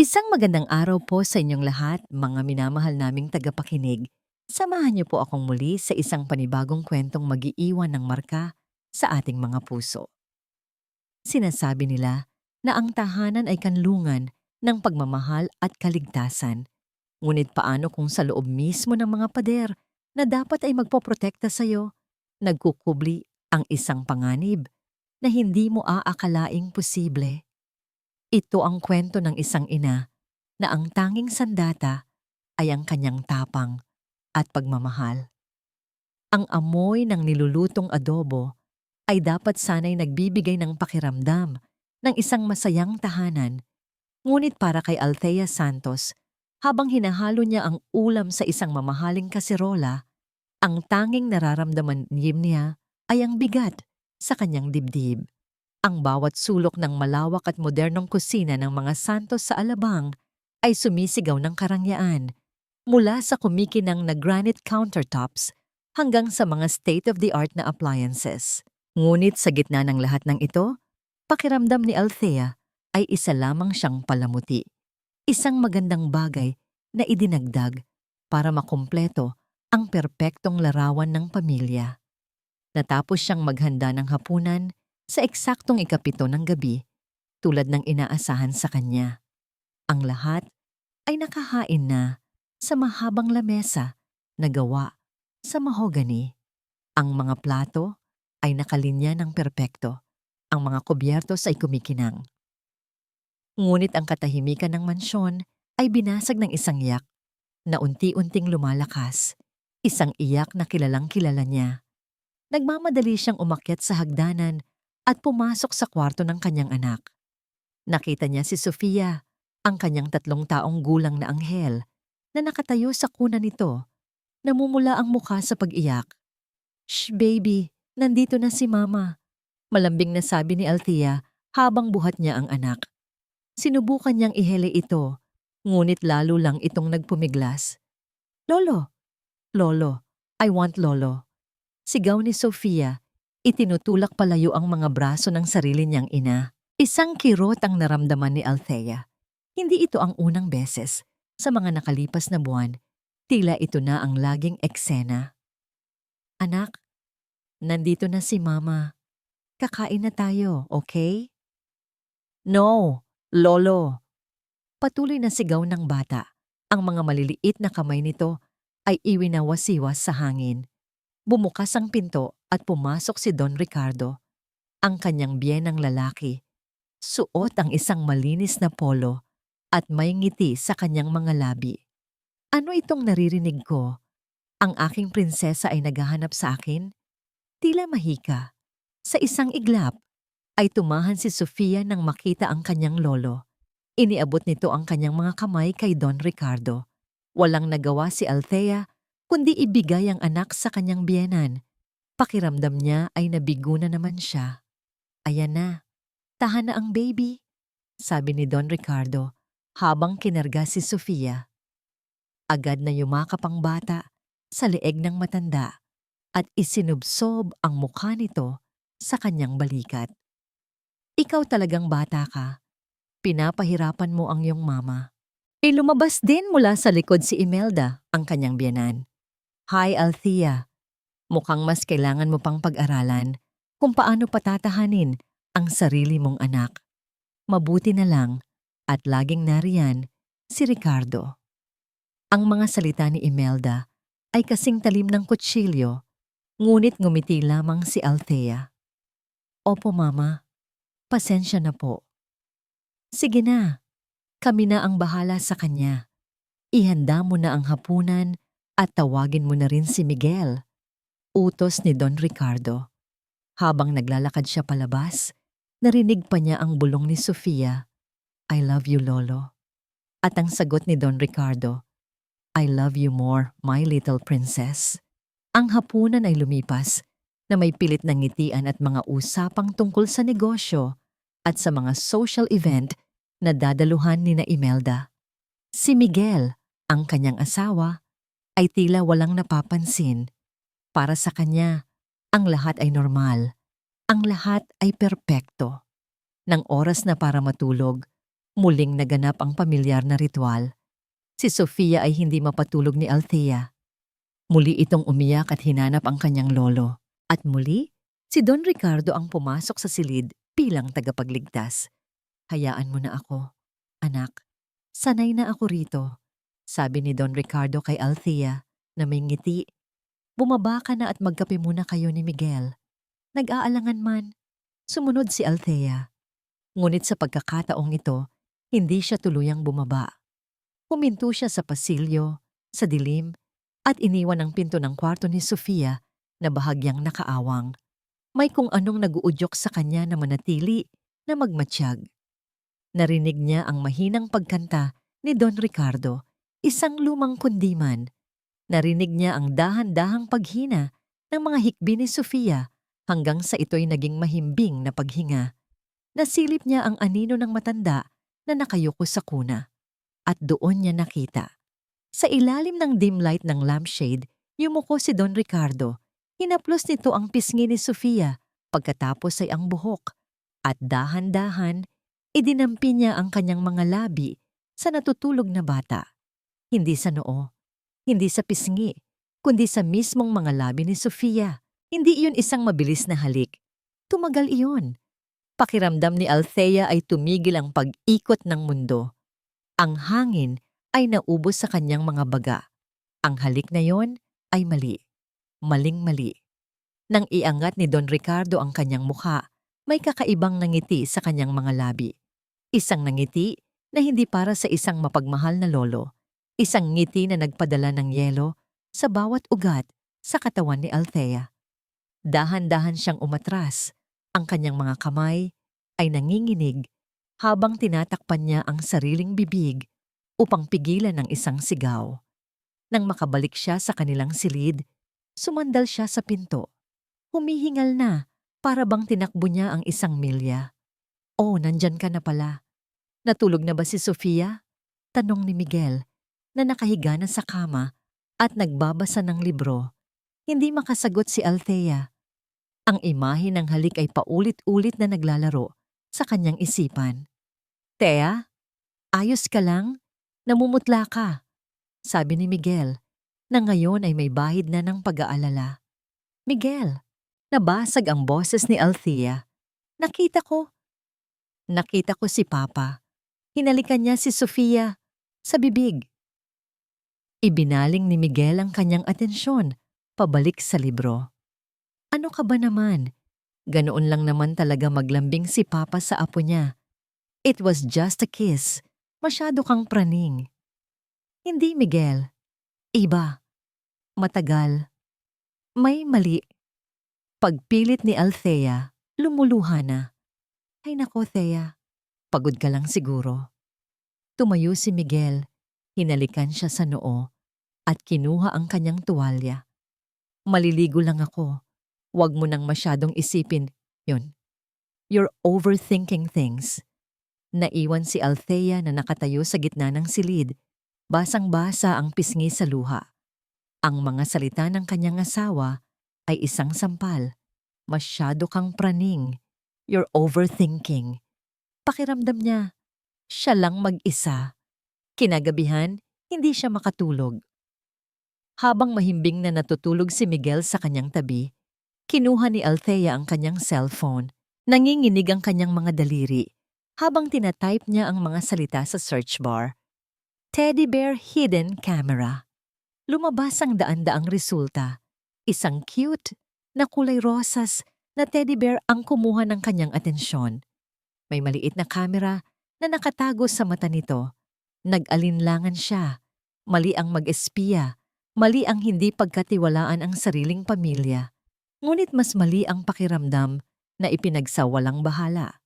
Isang magandang araw po sa inyong lahat, mga minamahal naming tagapakinig. Samahan niyo po akong muli sa isang panibagong kwentong mag-iiwan ng marka sa ating mga puso. Sinasabi nila na ang tahanan ay kanlungan ng pagmamahal at kaligtasan. Ngunit paano kung sa loob mismo ng mga pader na dapat ay magpoprotekta sa iyo, nagkukubli ang isang panganib na hindi mo aakalaing posible? Ito ang kwento ng isang ina na ang tanging sandata ay ang kanyang tapang at pagmamahal. Ang amoy ng nilulutong adobo ay dapat sana'y nagbibigay ng pakiramdam ng isang masayang tahanan, ngunit para kay Althea Santos, habang hinahalo niya ang ulam sa isang mamahaling kaserola, ang tanging nararamdaman niya ay ang bigat sa kanyang dibdib. Ang bawat sulok ng malawak at modernong kusina ng mga Santos sa Alabang ay sumisigaw ng karangyaan, mula sa kumikinang na granite countertops hanggang sa mga state-of-the-art na appliances. Ngunit sa gitna ng lahat ng ito, pakiramdam ni Althea ay isa lamang siyang palamuti. Isang magandang bagay na idinagdag para makumpleto ang perpektong larawan ng pamilya. Natapos siyang maghanda ng hapunan sa eksaktong ikapito ng gabi, tulad ng inaasahan sa kanya. Ang lahat ay nakahain na sa mahabang lamesa na gawa sa mahogany. Ang mga plato ay nakalinya ng perpekto. Ang mga kubyertos ay kumikinang. Ngunit ang katahimikan ng mansyon ay binasag ng isang iyak na unti-unting lumalakas. Isang iyak na kilalang kilala niya. Nagmamadali siyang umakyat sa hagdanan at pumasok sa kwarto ng kanyang anak. Nakita niya si Sofia, ang kanyang 3 taong gulang na anghel, na nakatayo sa kuna nito. Namumula ang mukha sa pag-iyak. "Shh, baby, nandito na si Mama," malambing na sabi ni Althea habang buhat niya ang anak. Sinubukan niyang ihele ito, ngunit lalo lang itong nagpumiglas. "Lolo! Lolo! I want Lolo!" Sigaw ni Sofia, itinutulak palayo ang mga braso ng sarili niyang ina. Isang kirot ang naramdaman ni Althea. Hindi ito ang unang beses. Sa mga nakalipas na buwan, tila ito na ang laging eksena. "Anak, nandito na si Mama. Kakain na tayo, okay?" "No, Lolo!" Patuloy na sigaw ng bata. Ang mga maliliit na kamay nito ay iwinawasiwas sa hangin. Bumukas ang pinto at pumasok si Don Ricardo, ang kanyang biyenang lalaki. Suot ang isang malinis na polo at may ngiti sa kanyang mga labi. "Ano itong naririnig ko? Ang aking prinsesa ay naghahanap sa akin?" Tila mahika. Sa isang iglap, ay tumahan si Sofia nang makita ang kanyang lolo. Iniabot nito ang kanyang mga kamay kay Don Ricardo. Walang nagawa si Althea kundi ibigay ang anak sa kanyang biyenan. Pakiramdam niya ay nabigo na naman siya. "Ayan na, tahan na ang baby," sabi ni Don Ricardo habang kinarga si Sofia. Agad na yumakap ang bata sa leeg ng matanda at isinubsob ang mukha nito sa kanyang balikat. "Ikaw talagang bata ka. Pinapahirapan mo ang iyong mama." Lumabas din mula sa likod si Imelda, ang kanyang biyenan. "Hi, Althea. Mukhang mas kailangan mo pang pag-aralan kung paano patatahanin ang sarili mong anak. Mabuti na lang at laging nariyan si Ricardo." Ang mga salita ni Imelda ay kasing talim ng kutsilyo, ngunit ngumiti lamang si Althea. "Opo, Mama. Pasensya na po." "Sige na, kami na ang bahala sa kanya. Ihanda mo na ang hapunan at tawagin mo na rin si Miguel," utos ni Don Ricardo. Habang naglalakad siya palabas, narinig pa niya ang bulong ni Sofia, "I love you, Lolo." At ang sagot ni Don Ricardo, "I love you more, my little princess." Ang hapunan ay lumipas na may pilit na ngitian at mga usapang tungkol sa negosyo at sa mga social event na dadaluhan ni na Imelda. Si Miguel, ang kanyang asawa, ay tila walang napapansin. Para sa kanya, ang lahat ay normal. Ang lahat ay perpekto. Nang oras na para matulog, Muling naganap ang pamilyar na ritual. Si Sofia ay hindi mapatulog ni Althea. Muli itong umiyak at hinanap ang kanyang lolo. At muli, si Don Ricardo ang pumasok sa silid bilang tagapagligtas. "Hayaan mo na ako, anak. Sanay na ako rito," sabi ni Don Ricardo kay Althea na may ngiti. "Bumaba ka na at magkape muna kayo ni Miguel." Nag-aalangan man, sumunod si Althea. Ngunit sa pagkakataong ito, hindi siya tuluyang bumaba. Huminto siya sa pasilyo, sa dilim, at iniwan ang pinto ng kwarto ni Sofia na bahagyang nakaawang. May kung anong naguudyok sa kanya na manatili na magmatsyag. Narinig niya ang mahinang pagkanta ni Don Ricardo, isang lumang kundiman. Narinig niya ang dahan-dahang paghina ng mga hikbi ni Sofia hanggang sa ito'y naging mahimbing na paghinga. Nasilip niya ang anino ng matanda na nakayuko sa kuna. At doon niya nakita. Sa ilalim ng dim light ng lampshade, yumuko si Don Ricardo. Hinaplos nito ang pisngi ni Sofia, pagkatapos ay ang buhok. At dahan-dahan, idinampi niya ang kanyang mga labi sa natutulog na bata. Hindi sa noo, hindi sa pisngi, kundi sa mismong mga labi ni Sofia. Hindi iyon isang mabilis na halik. Tumagal iyon. Pakiramdam ni Althea ay tumigil ang pag-ikot ng mundo. Ang hangin ay naubos sa kanyang mga baga. Ang halik na yon ay mali. Maling-mali. Nang iangat ni Don Ricardo ang kanyang mukha, may kakaibang nangiti sa kanyang mga labi. Isang nangiti na hindi para sa isang mapagmahal na lolo. Isang ngiti na nagpadala ng yelo sa bawat ugat sa katawan ni Althea. Dahan-dahan siyang umatras. Ang kanyang mga kamay ay nanginginig habang tinatakpan niya ang sariling bibig upang pigilan ng isang sigaw. Nang makabalik siya sa kanilang silid, sumandal siya sa pinto. Humihingal na para bang tinakbo niya ang 1 milya. "Oh, nandyan ka na pala. Natulog na ba si Sofia?" tanong ni Miguel na nakahiga na sa kama at nagbabasa ng libro. Hindi makasagot si Althea. Ang imahe ng halik ay paulit-ulit na naglalaro sa kanyang isipan. "Thea, ayos ka lang? Namumutla ka," sabi ni Miguel, na ngayon ay may bahid na ng pag-aalala. "Miguel," nabasag ang boses ni Althea. Nakita ko si Papa. Hinalikan niya si Sofia sa bibig." Ibinaling ni Miguel ang kanyang atensyon pabalik sa libro. "Ano ka ba naman? Ganoon lang naman talaga maglambing si Papa sa apo niya. It was just a kiss. Masyado kang praning." "Hindi, Miguel. Iba. Matagal. May mali." Pagpilit ni Althea, lumuluha na. "Ay nako, Thea. Pagod ka lang siguro." Tumayo si Miguel. Hinalikan siya sa noo at kinuha ang kanyang tuwalya. "Maliligo lang ako. Huwag mo nang masyadong isipin yun. You're overthinking things." Naiwan si Althea na nakatayo sa gitna ng silid. Basang-basa ang pisngi sa luha. Ang mga salita ng kanyang asawa ay isang sampal. "Masyado kang praning. You're overthinking." Pakiramdam niya, siya lang mag-isa. Kinagabihan, hindi siya makatulog. Habang mahimbing na natutulog si Miguel sa kanyang tabi, kinuha ni Althea ang kanyang cellphone. Nanginginig ang kanyang mga daliri habang tinatype niya ang mga salita sa search bar. Teddy Bear Hidden Camera. Lumabas ang daan-daang resulta. Isang cute na kulay rosas na teddy bear ang kumuha ng kanyang atensyon. May maliit na camera na nakatago sa mata nito. Nag-alinlangan siya. Mali ang mag-espiya. Mali ang hindi pagkatiwalaan ang sariling pamilya. Ngunit mas mali ang pakiramdam na ipinagsawalang bahala.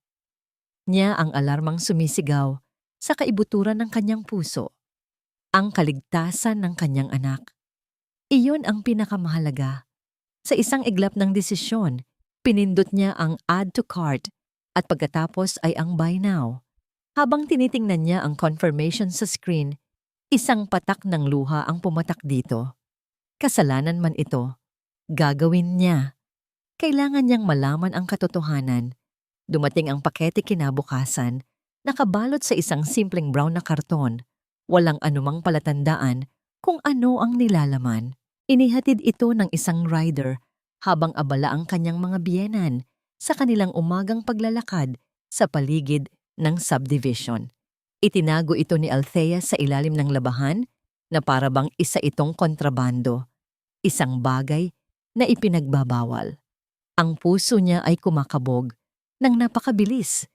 Niya ang alarmang sumisigaw sa kaibuturan ng kanyang puso. Ang kaligtasan ng kanyang anak. Iyon ang pinakamahalaga. Sa isang iglap ng desisyon, pinindot niya ang add to cart at pagkatapos ay ang buy now. Habang tinitingnan niya ang confirmation sa screen, isang patak ng luha ang pumatak dito. Kasalanan man ito, gagawin niya. Kailangan niyang malaman ang katotohanan. Dumating ang pakete kinabukasan Nakabalot sa isang simpleng brown na karton, walang anumang palatandaan kung ano ang nilalaman. Inihatid ito ng isang rider habang abala ang kanyang mga biyenan sa kanilang umagang paglalakad sa paligid ng subdivision. Itinago ito ni Althea sa ilalim ng labahan na para bang isa itong kontrabando, isang bagay na ipinagbabawal. Ang puso niya ay kumakabog ng napakabilis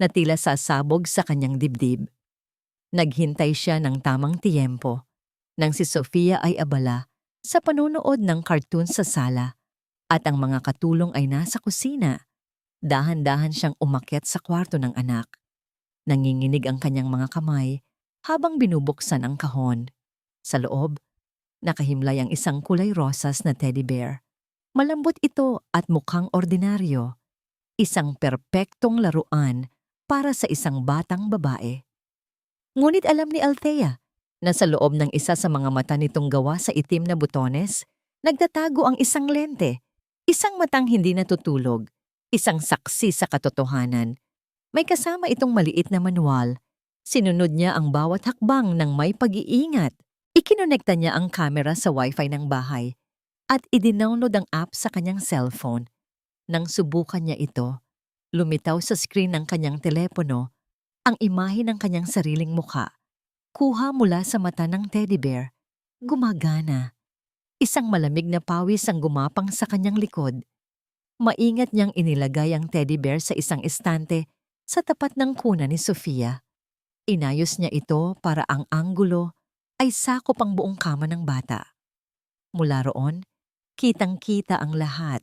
na tila sasabog sa kanyang dibdib. Naghintay siya ng tamang tiyempo nang si Sofia ay abala sa panonood ng cartoon sa sala at ang mga katulong ay nasa kusina. Dahan-dahan siyang umakyat sa kwarto ng anak. Nanginginig ang kanyang mga kamay habang binubuksan ang kahon. Sa loob, nakahimlay ang isang kulay rosas na teddy bear. Malambot ito at mukhang ordinaryo. Isang perpektong laruan para sa isang batang babae. Ngunit alam ni Althea na sa loob ng isa sa mga mata nitong gawa sa itim na butones, nagtatago ang isang lente, isang matang hindi natutulog, isang saksi sa katotohanan. May kasama itong maliit na manual. Sinunod niya ang bawat hakbang ng may pag-iingat. Ikinonekta niya ang camera sa wifi ng bahay at idinownload ang app sa kanyang cellphone. Nang subukan niya ito, lumitaw sa screen ng kanyang telepono ang imahe ng kanyang sariling mukha. Kuha mula sa mata ng teddy bear. Gumagana. Isang malamig na pawis ang gumapang sa kanyang likod. Maingat niyang inilagay ang teddy bear sa isang estante sa tapat ng kuna ni Sofia. Inayos niya ito para ang anggulo ay sakop ang buong kama ng bata. Mula roon, kitang-kita ang lahat.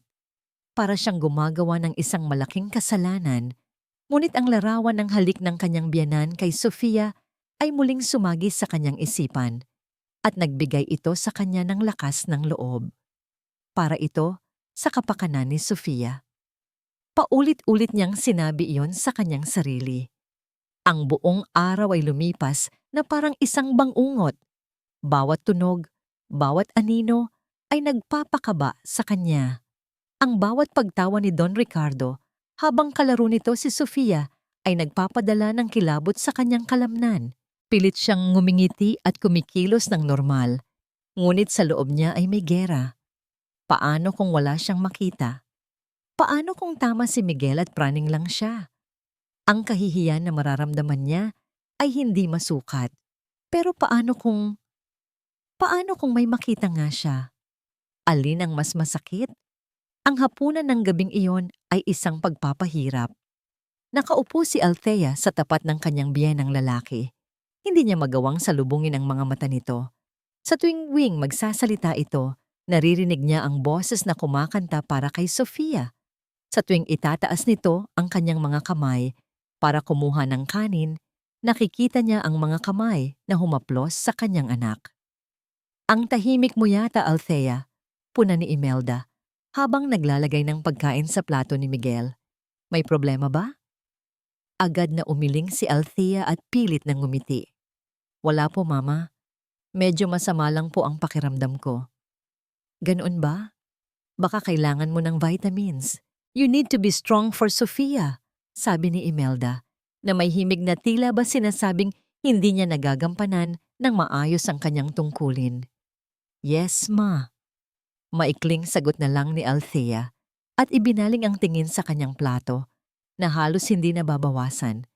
Para siyang gumagawa ng isang malaking kasalanan. Ngunit ang larawan ng halik ng kanyang biyanan kay Sofia ay muling sumagi sa kanyang isipan at nagbigay ito sa kanya ng lakas ng loob. Para ito sa kapakanan ni Sofia. Paulit-ulit niyang sinabi iyon sa kanyang sarili. Ang buong araw ay lumipas na parang isang bangungot. Bawat tunog, bawat anino ay nagpapakaba sa kanya. Ang bawat pagtawa ni Don Ricardo habang kalaro nito si Sofia ay nagpapadala ng kilabot sa kanyang kalamnan. Pilit siyang ngumingiti at kumikilos ng normal. Ngunit sa loob niya ay may gera. Paano kung wala siyang makita? Paano kung tama si Miguel at praning lang siya? Ang kahihiyan na mararamdaman niya ay hindi masukat. Pero paano kung may makita nga siya? Alin ang mas masakit? Ang hapunan ng gabing iyon ay isang pagpapahirap. Nakaupo si Althea sa tapat ng kanyang biyenang lalaki. Hindi niya magawang salubungin ang mga mata nito. Sa tuwing magsasalita ito, naririnig niya ang boses na kumakanta para kay Sofia. Sa tuwing itataas nito ang kanyang mga kamay para kumuha ng kanin, nakikita niya ang mga kamay na humaplos sa kanyang anak. Ang tahimik mo yata, Althea, puna ni Imelda, habang naglalagay ng pagkain sa plato ni Miguel. May problema ba? Agad na umiling si Althea at pilit na ngumiti. Wala po, Mama. Medyo masama lang po ang pakiramdam ko. Ganoon ba? Baka kailangan mo ng vitamins. You need to be strong for Sofia, sabi ni Imelda, na may himig na tila ba sinasabing hindi niya nagagampanan ng maayos ang kanyang tungkulin. Yes, Ma. Maikling sagot na lang ni Althea at ibinaling ang tingin sa kanyang plato na halos hindi nababawasan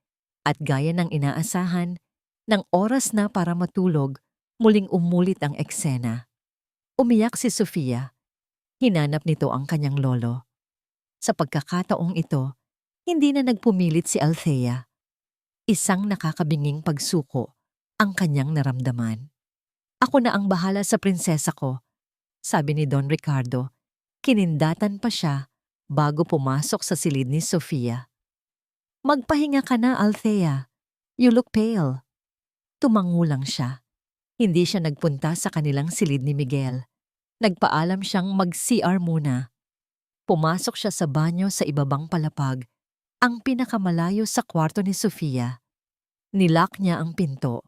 at gaya ng inaasahan, ng oras na para matulog, muling umulit ang eksena. Umiyak si Sofia. Hinanap nito ang kanyang lolo. Sa pagkakataong ito, hindi na nagpumilit si Althea. Isang nakakabinging pagsuko ang kanyang naramdaman. Ako na ang bahala sa prinsesa ko, sabi ni Don Ricardo. Kinindatan pa siya bago pumasok sa silid ni Sofia. Magpahinga ka na, Althea. You look pale. Tumango lang siya. Hindi siya nagpunta sa kanilang silid ni Miguel. Nagpaalam siyang mag-CR muna. Pumasok siya sa banyo sa ibabang palapag, ang pinakamalayo sa kwarto ni Sofia. Nilock niya ang pinto.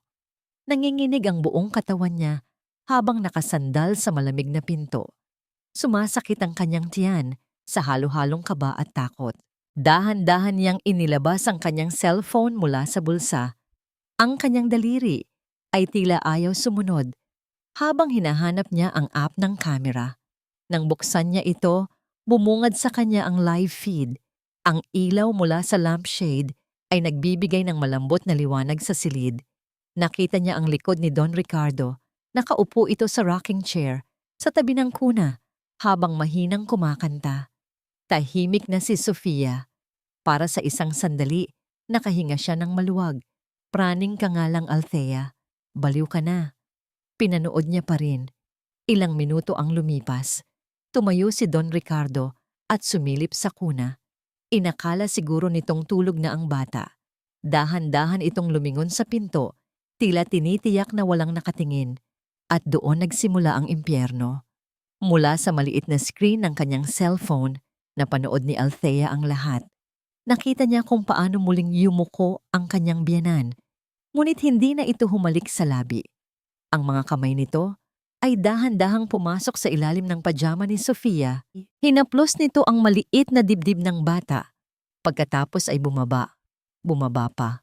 Nanginginig ang buong katawan niya habang nakasandal sa malamig na pinto. Sumasakit ang kanyang tiyan sa halo-halong kaba at takot. Dahan-dahan niyang inilabas ang kanyang cellphone mula sa bulsa. Ang kanyang daliri ay tila ayaw sumunod habang hinahanap niya ang app ng camera. Nang buksan niya ito, bumungad sa kanya ang live feed. Ang ilaw mula sa lampshade ay nagbibigay ng malambot na liwanag sa silid. Nakita niya ang likod ni Don Ricardo. Nakaupo ito sa rocking chair sa tabi ng kuna habang mahinang kumakanta. Tahimik na si Sofia. Para sa isang sandali, nakahinga siya ng maluwag. Praning ka nga lang, Althea. Baliw ka na. Pinanood niya pa rin. Ilang minuto ang lumipas. Tumayo si Don Ricardo at sumilip sa kuna. Inakala siguro nitong tulog na ang bata. Dahan-dahan itong lumingon sa pinto, tila tinitiyak na walang nakatingin. At doon nagsimula ang impyerno. Mula sa maliit na screen ng kanyang cellphone, napanood ni Althea ang lahat. Nakita niya kung paano muling yumuko ang kanyang biyenan. Ngunit hindi na ito humalik sa labi. Ang mga kamay nito ay dahan-dahang pumasok sa ilalim ng pajama ni Sofia. Hinaplos nito ang maliit na dibdib ng bata. Pagkatapos ay bumaba. Bumaba pa.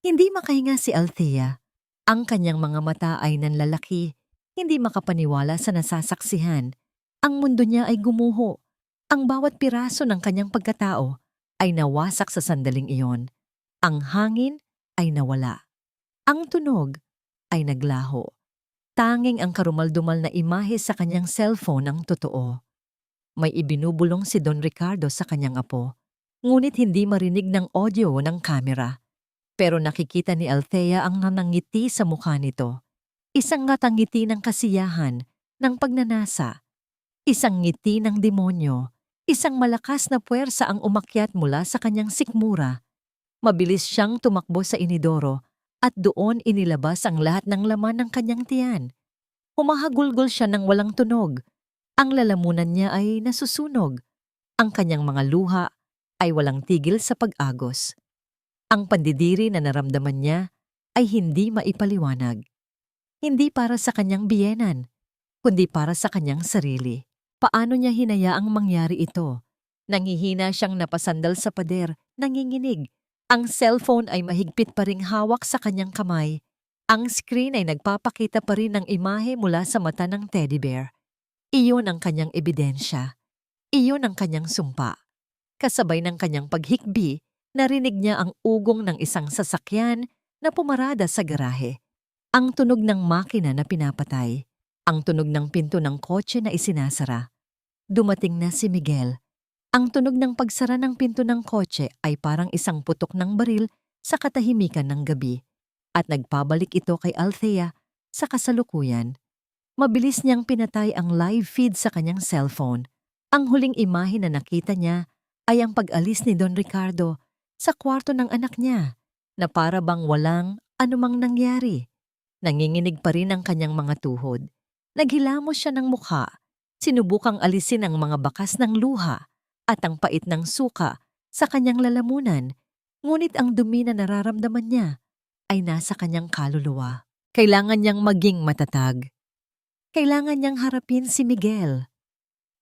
Hindi makahinga si Althea. Ang kanyang mga mata ay nanlalaki. Hindi makapaniwala sa nasasaksihan. Ang mundo niya ay gumuho. Ang bawat piraso ng kanyang pagkatao ay nawasak sa sandaling iyon. Ang hangin ay nawala. Ang tunog ay naglaho. Tanging ang karumaldumal na imahe sa kanyang cellphone ang totoo. May ibinubulong si Don Ricardo sa kanyang apo, ngunit hindi marinig ng audio ng kamera. Pero nakikita ni Althea ang nanangiti sa mukha nito. Isang ngatangiti ng kasiyahan, ng pagnanasa. Isang ngiti ng demonyo. Isang malakas na puwersa ang umakyat mula sa kanyang sikmura. Mabilis siyang tumakbo sa inidoro at doon inilabas ang lahat ng laman ng kanyang tiyan. Humahagulgol siya ng walang tunog. Ang lalamunan niya ay nasusunog. Ang kanyang mga luha ay walang tigil sa pag-agos. Ang pandidiri na naramdaman niya ay hindi maipaliwanag. Hindi para sa kanyang biyenan, kundi para sa kanyang sarili. Paano niya hinayaang mangyari ito? Nangihina siyang napasandal sa pader, nanginginig. Ang cellphone ay mahigpit pa ring hawak sa kanyang kamay. Ang screen ay nagpapakita pa rin ng imahe mula sa mata ng teddy bear. Iyon ang kanyang ebidensya. Iyon ang kanyang sumpa. Kasabay ng kanyang paghikbi, narinig niya ang ugong ng isang sasakyan na pumarada sa garahe. Ang tunog ng makina na pinapatay. Ang tunog ng pinto ng kotse na isinasara. Dumating na si Miguel. Ang tunog ng pagsara ng pinto ng kotse ay parang isang putok ng baril sa katahimikan ng gabi. At nagpabalik ito kay Althea sa kasalukuyan. Mabilis niyang pinatay ang live feed sa kanyang cellphone. Ang huling imahe na nakita niya ay ang pag-alis ni Don Ricardo sa kwarto ng anak niya na para bang walang anumang nangyari. Nanginginig pa rin ang kanyang mga tuhod. Naghilamos siya ng mukha. Sinubukang alisin ang mga bakas ng luha at ang pait ng suka sa kanyang lalamunan. Ngunit ang dumi na nararamdaman niya ay nasa kanyang kaluluwa. Kailangan niyang maging matatag. Kailangan niyang harapin si Miguel.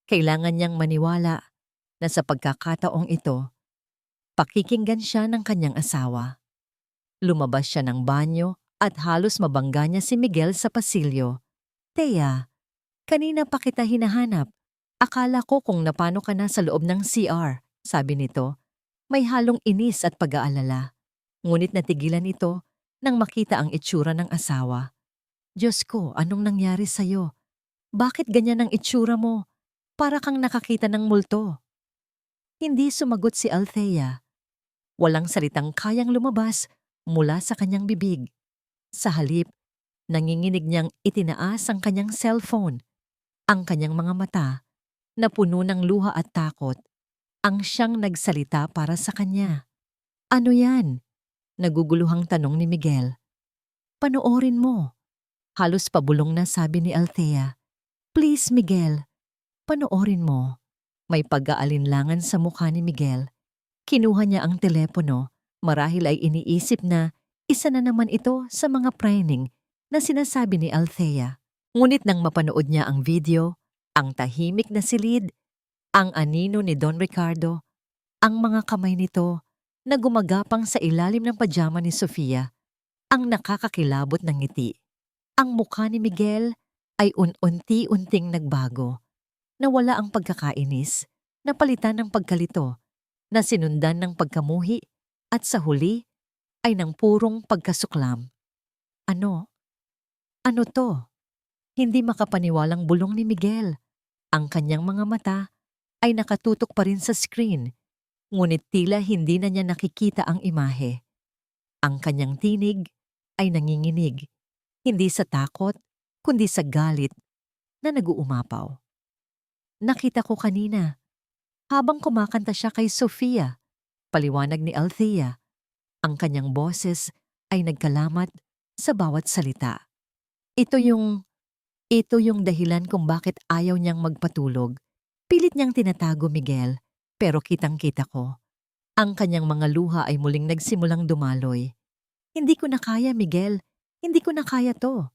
Kailangan niyang maniwala na sa pagkakataong ito, pakikinggan siya ng kanyang asawa. Lumabas siya ng banyo at halos mabangga niya si Miguel sa pasilyo. Thea, kanina pa kita hinahanap. Akala ko kung napano ka na sa loob ng CR, sabi nito. May halong inis at pag-aalala. Ngunit natigilan ito nang makita ang itsura ng asawa. Diyos ko, anong nangyari sa'yo? Bakit ganyan ang itsura mo? Para kang nakakita ng multo. Hindi sumagot si Althea. Walang salitang kayang lumabas mula sa kanyang bibig. Sa halip, nanginginig niyang itinaas ang kanyang cellphone. Ang kanyang mga mata, na puno ng luha at takot, ang siyang nagsalita para sa kanya. Ano yan? Naguguluhang tanong ni Miguel. Panoorin mo. Halos pabulong na sabi ni Althea. Please, Miguel. Panoorin mo. May pag-aalinlangan sa mukha ni Miguel. Kinuha niya ang telepono. Marahil ay iniisip na isa na naman ito sa mga praning na sinasabi ni Althea. Ngunit nang mapanood niya ang video, ang tahimik na silid, ang anino ni Don Ricardo, Ang mga kamay nito na gumagapang sa ilalim ng pajama ni Sofia ang nakakakilabot ng ngiti. Ang mukha ni Miguel ay unti-unting nagbago. Nawala ang pagkakainis, napalitan ng pagkalito, na sinundan ng pagkamuhi, at sa huli ay ng purong pagkasuklam. Ano? Ano to? Hindi makapaniwalang bulong ni Miguel. Ang kanyang mga mata ay nakatutok pa rin sa screen, ngunit tila hindi na niya nakikita ang imahe. Ang kanyang tinig ay nanginginig, hindi sa takot, kundi sa galit na nag-uumapaw. Nakita ko kanina, habang kumakanta siya kay Sofia, paliwanag ni Althea, ang kanyang boses ay nagkalamat sa bawat salita. Ito yung dahilan kung bakit ayaw niyang magpatulog. Pilit niyang tinatago, Miguel, pero kitang-kita ko. Ang kanyang mga luha ay muling nagsimulang dumaloy. Hindi ko na kaya, Miguel. Hindi ko na kaya to.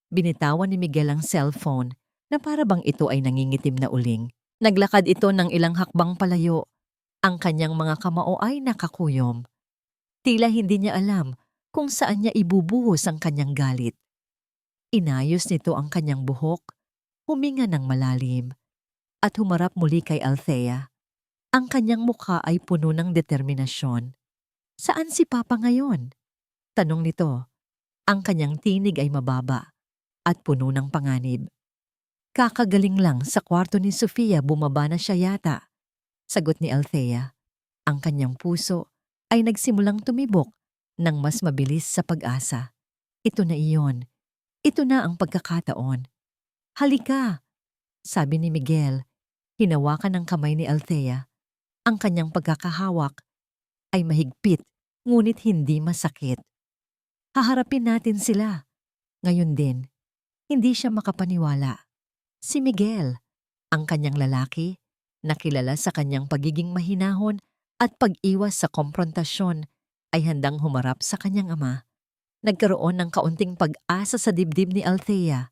Binitawan ni Miguel ang cellphone na para bang ito ay nangingitim na uling. Naglakad ito ng ilang hakbang palayo. Ang kanyang mga kamao ay nakakuyom. Tila hindi niya alam kung saan niya ibubuhos ang kanyang galit. Inayos nito ang kanyang buhok, huminga ng malalim, at humarap muli kay Althea. Ang kanyang mukha ay puno ng determinasyon. Saan si Papa ngayon? Tanong nito. Ang kanyang tinig ay mababa at puno ng panganib. Kakagaling lang sa kwarto ni Sofia, bumaba na siya yata. Sagot ni Althea. Ang kanyang puso ay nagsimulang tumibok ng mas mabilis sa pag-asa. Ito na iyon. Ito na ang pagkakataon. Halika, sabi ni Miguel. Hinawakan ng kamay ni Althea. Ang kanyang pagkakahawak ay mahigpit, ngunit hindi masakit. Haharapin natin sila. Ngayon din, hindi siya makapaniwala. Si Miguel, ang kanyang lalaki, nakilala sa kanyang pagiging mahinahon at pag-iwas sa komprontasyon, ay handang humarap sa kanyang ama. Nagkaroon ng kaunting pag-asa sa dibdib ni Althea.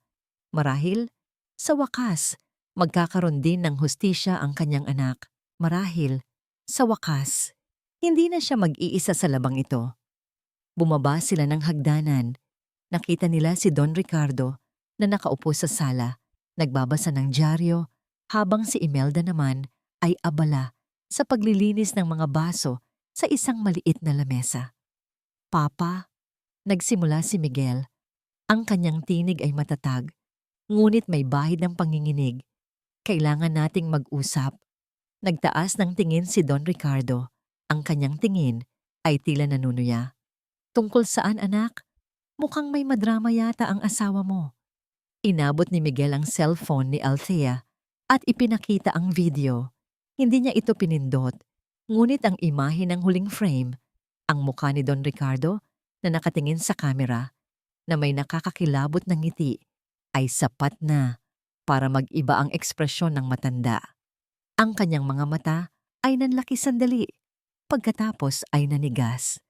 Marahil, sa wakas, magkakaroon din ng hustisya ang kanyang anak. Marahil, sa wakas, hindi na siya mag-iisa sa labang ito. Bumaba sila ng hagdanan. Nakita nila si Don Ricardo na nakaupo sa sala, nagbabasa ng dyaryo, habang si Imelda naman ay abala sa paglilinis ng mga baso sa isang maliit na lamesa. Papa, nagsimula si Miguel. Ang kanyang tinig ay matatag, ngunit may bahid ng panginginig. Kailangan nating mag-usap. Nagtaas ng tingin si Don Ricardo. Ang kanyang tingin ay tila nanunuya. Tungkol saan, anak? Mukhang may madrama yata ang asawa mo. Inabot ni Miguel ang cellphone ni Althea at ipinakita ang video. Hindi niya ito pinindot, ngunit ang imahe ng huling frame, ang mukha ni Don Ricardo na nakatingin sa kamera, na may nakakakilabot ng ngiti, ay sapat na para mag-iba ang ekspresyon ng matanda. Ang kanyang mga mata ay nanlaki sandali, pagkatapos ay nanigas.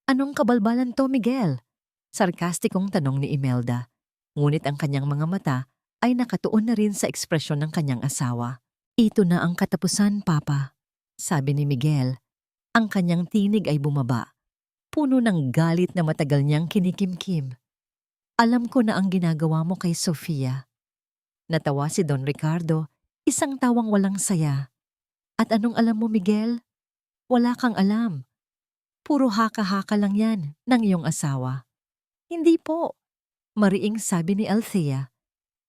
Anong kabalbalan to, Miguel? Sarkastikong tanong ni Imelda, ngunit ang kanyang mga mata ay nakatuon na rin sa ekspresyon ng kanyang asawa. Ito na ang katapusan, Papa, sabi ni Miguel. Ang kanyang tinig ay bumaba, puno ng galit na matagal niyang kinikimkim. Alam ko na ang ginagawa mo kay Sofia. Natawa si Don Ricardo, isang tawang walang saya. At anong alam mo, Miguel? Wala kang alam. Puro haka-haka lang yan ng iyong asawa. Hindi po, mariing sabi ni Althea.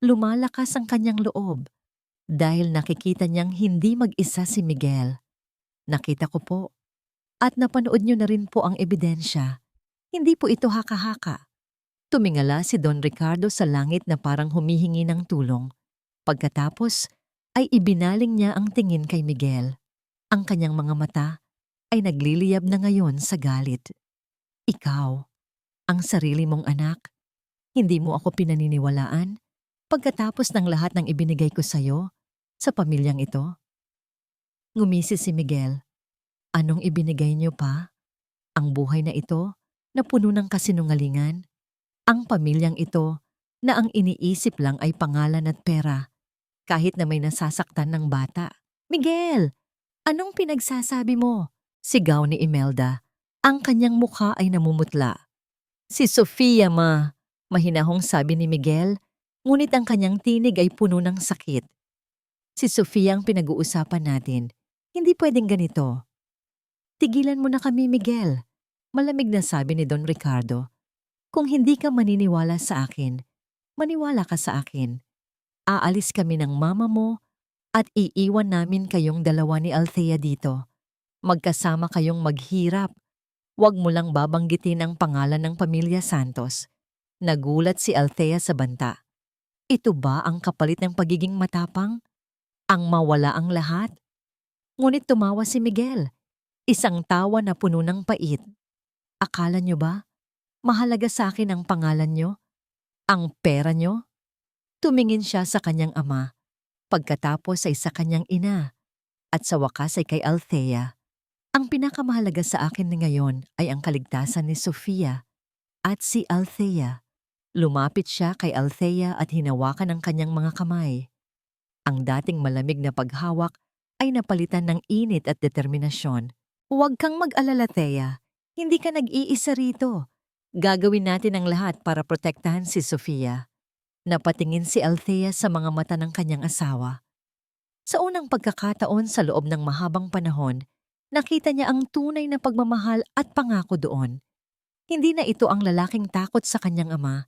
Lumalakas ang kanyang loob dahil nakikita niyang hindi mag-isa si Miguel. Nakita ko po. At napanood niyo na rin po ang ebidensya. Hindi po ito haka-haka. Tumingala si Don Ricardo sa langit na parang humihingi ng tulong. Pagkatapos ay ibinaling niya ang tingin kay Miguel. Ang kanyang mga mata ay nagliliyab na ngayon sa galit. Ikaw, ang sarili mong anak, hindi mo ako pinaniniwalaan pagkatapos ng lahat ng ibinigay ko sa'yo sa pamilyang ito. Ngumisi si Miguel. Anong ibinigay niyo pa? Ang buhay na ito na puno ng kasinungalingan? Ang pamilyang ito na ang iniisip lang ay pangalan at pera, kahit na may nasasaktan ng bata? Miguel! Anong pinagsasabi mo? Sigaw ni Imelda. Ang kanyang mukha ay namumutla. Si Sofia, ma. Mahinahong sabi ni Miguel, ngunit ang kanyang tinig ay puno ng sakit. Si Sofia ang pinag-uusapan natin. Hindi pwedeng ganito. Tigilan mo na kami, Miguel. Malamig na sabi ni Don Ricardo. Kung hindi ka maniniwala sa akin, maniwala ka sa akin. Aalis kami ng mama mo at iiwan namin kayong dalawa ni Althea dito. Magkasama kayong maghirap. Huwag mo lang babanggitin ang pangalan ng pamilya Santos. Nagulat si Althea sa banta. Ito ba ang kapalit ng pagiging matapang? Ang mawala ang lahat? Ngunit tumawa si Miguel. Isang tawa na puno ng pait. Akala nyo ba? Mahalaga sa akin ang pangalan nyo? Ang pera nyo? Tumingin siya sa kanyang ama. Pagkatapos ay sa kanyang ina. At sa wakas ay kay Althea. Ang pinakamahalaga sa akin ngayon ay ang kaligtasan ni Sofia at si Althea. Lumapit siya kay Althea at hinawakan ang kanyang mga kamay. Ang dating malamig na paghawak ay napalitan ng init at determinasyon. Huwag kang mag-alala, Thea. Hindi ka nag-iisa rito. Gagawin natin ang lahat para protektahan si Sofia. Napatingin si Althea sa mga mata ng kanyang asawa. Sa unang pagkakataon sa loob ng mahabang panahon, nakita niya ang tunay na pagmamahal at pangako doon. Hindi na ito ang lalaking takot sa kanyang ama.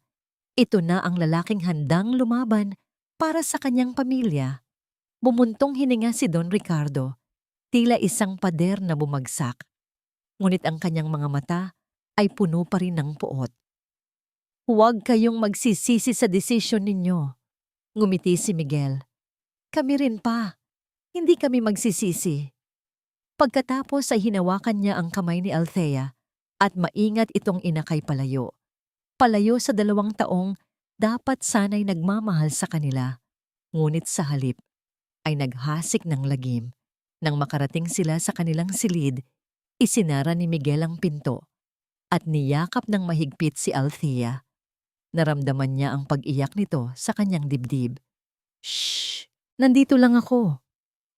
Ito na ang lalaking handang lumaban para sa kanyang pamilya. Bumuntong hininga si Don Ricardo, tila isang pader na bumagsak. Ngunit ang kanyang mga mata ay puno pa rin ng puot. Huwag kayong magsisisi sa desisyon ninyo. Ngumiti si Miguel. Kami rin pa. Hindi kami magsisisi. Pagkatapos ay hinawakan niya ang kamay ni Althea at maingat itong inakay palayo. Palayo sa 2 taong dapat sana'y nagmamahal sa kanila. Ngunit sa halip ay naghasik ng lagim. Nang makarating sila sa kanilang silid, isinara ni Miguel ang pinto at niyakap ng mahigpit si Althea. Naramdaman niya ang pag-iyak nito sa kanyang dibdib. Shh! Nandito lang ako.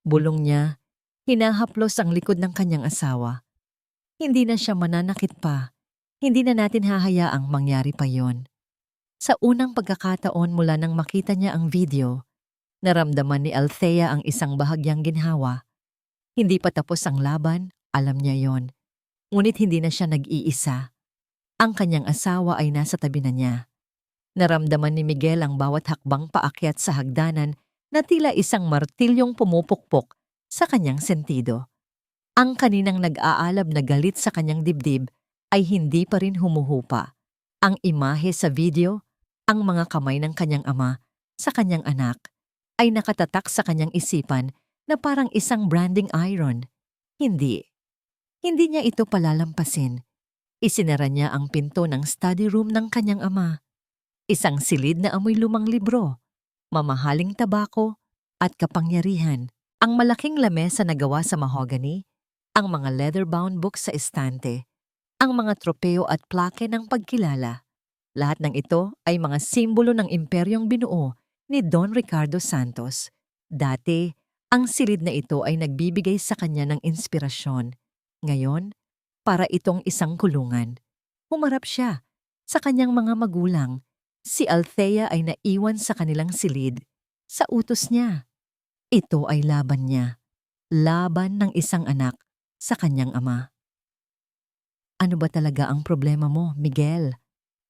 Bulong niya, hinahaplos ang likod ng kanyang asawa. Hindi na siya mananakit pa. Hindi na natin hahayaang mangyari pa yon. Sa unang pagkakataon mula nang makita niya ang video, naramdaman ni Althea ang isang bahagyang ginhawa. Hindi pa tapos ang laban, alam niya yon. Ngunit hindi na siya nag-iisa. Ang kanyang asawa ay nasa tabi na niya. Naramdaman ni Miguel ang bawat hakbang paakyat sa hagdanan na tila isang martilyong pumupukpok sa kanyang sentido. Ang kaninang nag-aalab na galit sa kanyang dibdib ay hindi pa rin humuhupa. Ang imahe sa video, ang mga kamay ng kanyang ama sa kanyang anak, ay nakatatak sa kanyang isipan na parang isang branding iron. Hindi. Hindi niya ito palalampasin. Isinara niya ang pinto ng study room ng kanyang ama. Isang silid na amoy lumang libro, mamahaling tabako, at kapangyarihan. Ang malaking lamesa na gawa sa mahogany, ang mga leather-bound books sa estante, ang mga tropeo at plake ng pagkilala. Lahat ng ito ay mga simbolo ng imperyong binuo ni Don Ricardo Santos. Dati, ang silid na ito ay nagbibigay sa kanya ng inspirasyon. Ngayon, para itong isang kulungan. Humarap siya sa kanyang mga magulang. Si Althea ay naiwan sa kanilang silid sa utos niya. Ito ay laban niya. Laban ng isang anak sa kanyang ama. Ano ba talaga ang problema mo, Miguel?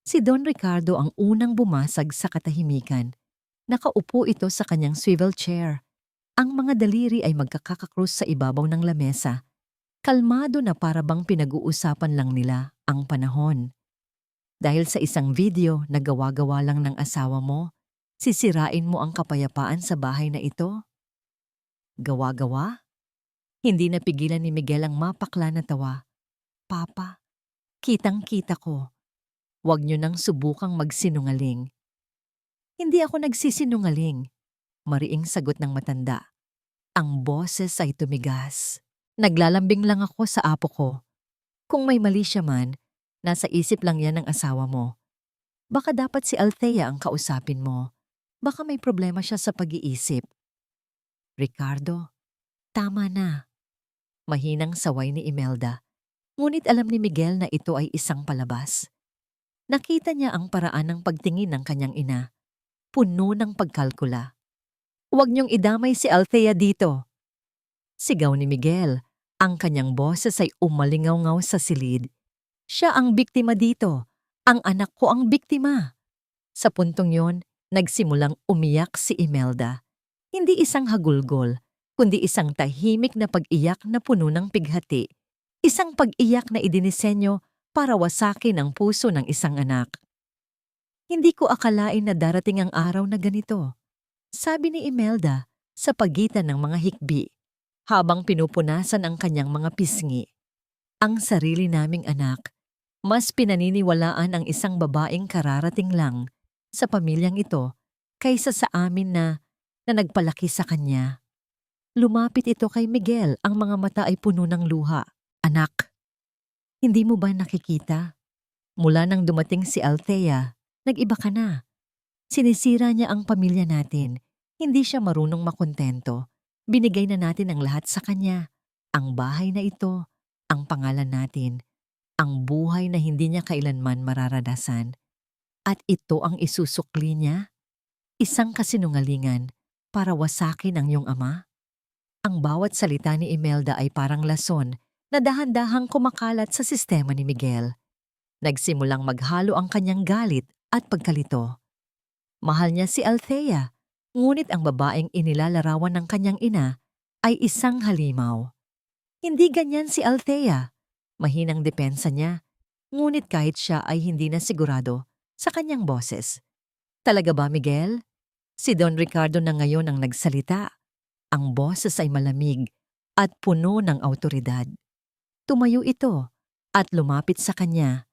Si Don Ricardo ang unang bumasag sa katahimikan. Nakaupo ito sa kanyang swivel chair. Ang mga daliri ay magkakakrus sa ibabaw ng lamesa. Kalmado na para bang pinag-uusapan lang nila ang panahon. Dahil sa isang video na gawa-gawa lang ng asawa mo, sisirain mo ang kapayapaan sa bahay na ito? Gawa-gawa? Hindi napigilan ni Miguel ang mapakla na tawa. Papa, kitang-kita ko. Huwag niyo nang subukang magsinungaling. Hindi ako nagsisinungaling, mariing sagot ng matanda. Ang boses ay tumigas. Naglalambing lang ako sa apo ko. Kung may mali siya man, nasa isip lang yan ng asawa mo. Baka dapat si Althea ang kausapin mo. Baka may problema siya sa pag-iisip. Ricardo, tama na. Mahinang saway ni Imelda. Ngunit alam ni Miguel na ito ay isang palabas. Nakita niya ang paraan ng pagtingin ng kanyang ina. Puno ng pagkalkula. "Huwag niyong idamay si Althea dito." Sigaw ni Miguel. Ang kanyang boses ay umalingaw-ngaw sa silid. Siya ang biktima dito. Ang anak ko ang biktima. Sa puntong yon, nagsimulang umiyak si Imelda. Hindi isang hagulgol, kundi isang tahimik na pag-iyak na puno ng pighati. Isang pag-iyak na idinisenyo para wasakin ang puso ng isang anak. "Hindi ko akalain na darating ang araw na ganito," sabi ni Imelda sa pagitan ng mga hikbi, habang pinupunasan ang kanyang mga pisngi. "Ang sarili naming anak, mas pinaniniwalaan ang isang babaeng kararating lang sa pamilyang ito kaysa sa amin na nagpalaki sa kanya." Lumapit ito kay Miguel, ang mga mata ay puno ng luha. "Anak, hindi mo ba nakikita? Mula nang dumating si Althea, nag-iba ka na. Sinisira niya ang pamilya natin. Hindi siya marunong makontento. Binigay na natin ang lahat sa kanya. Ang bahay na ito, ang pangalan natin, ang buhay na hindi niya kailanman mararanasan. At ito ang isusukli niya? Isang kasinungalingan para wasakin ang iyong ama?" Ang bawat salita ni Imelda ay parang lason na dahan-dahang kumakalat sa sistema ni Miguel. Nagsimulang maghalo ang kanyang galit at pagkalito. Mahal niya si Althea, ngunit ang babaeng inilalarawan ng kanyang ina ay isang halimaw. Hindi ganyan si Althea. Mahinang depensa niya, ngunit kahit siya ay hindi na sigurado sa kanyang boses. "Talaga ba, Miguel?" Si Don Ricardo na ngayon ang nagsalita. Ang boses ay malamig at puno ng awtoridad. Tumayo ito at lumapit sa kanya.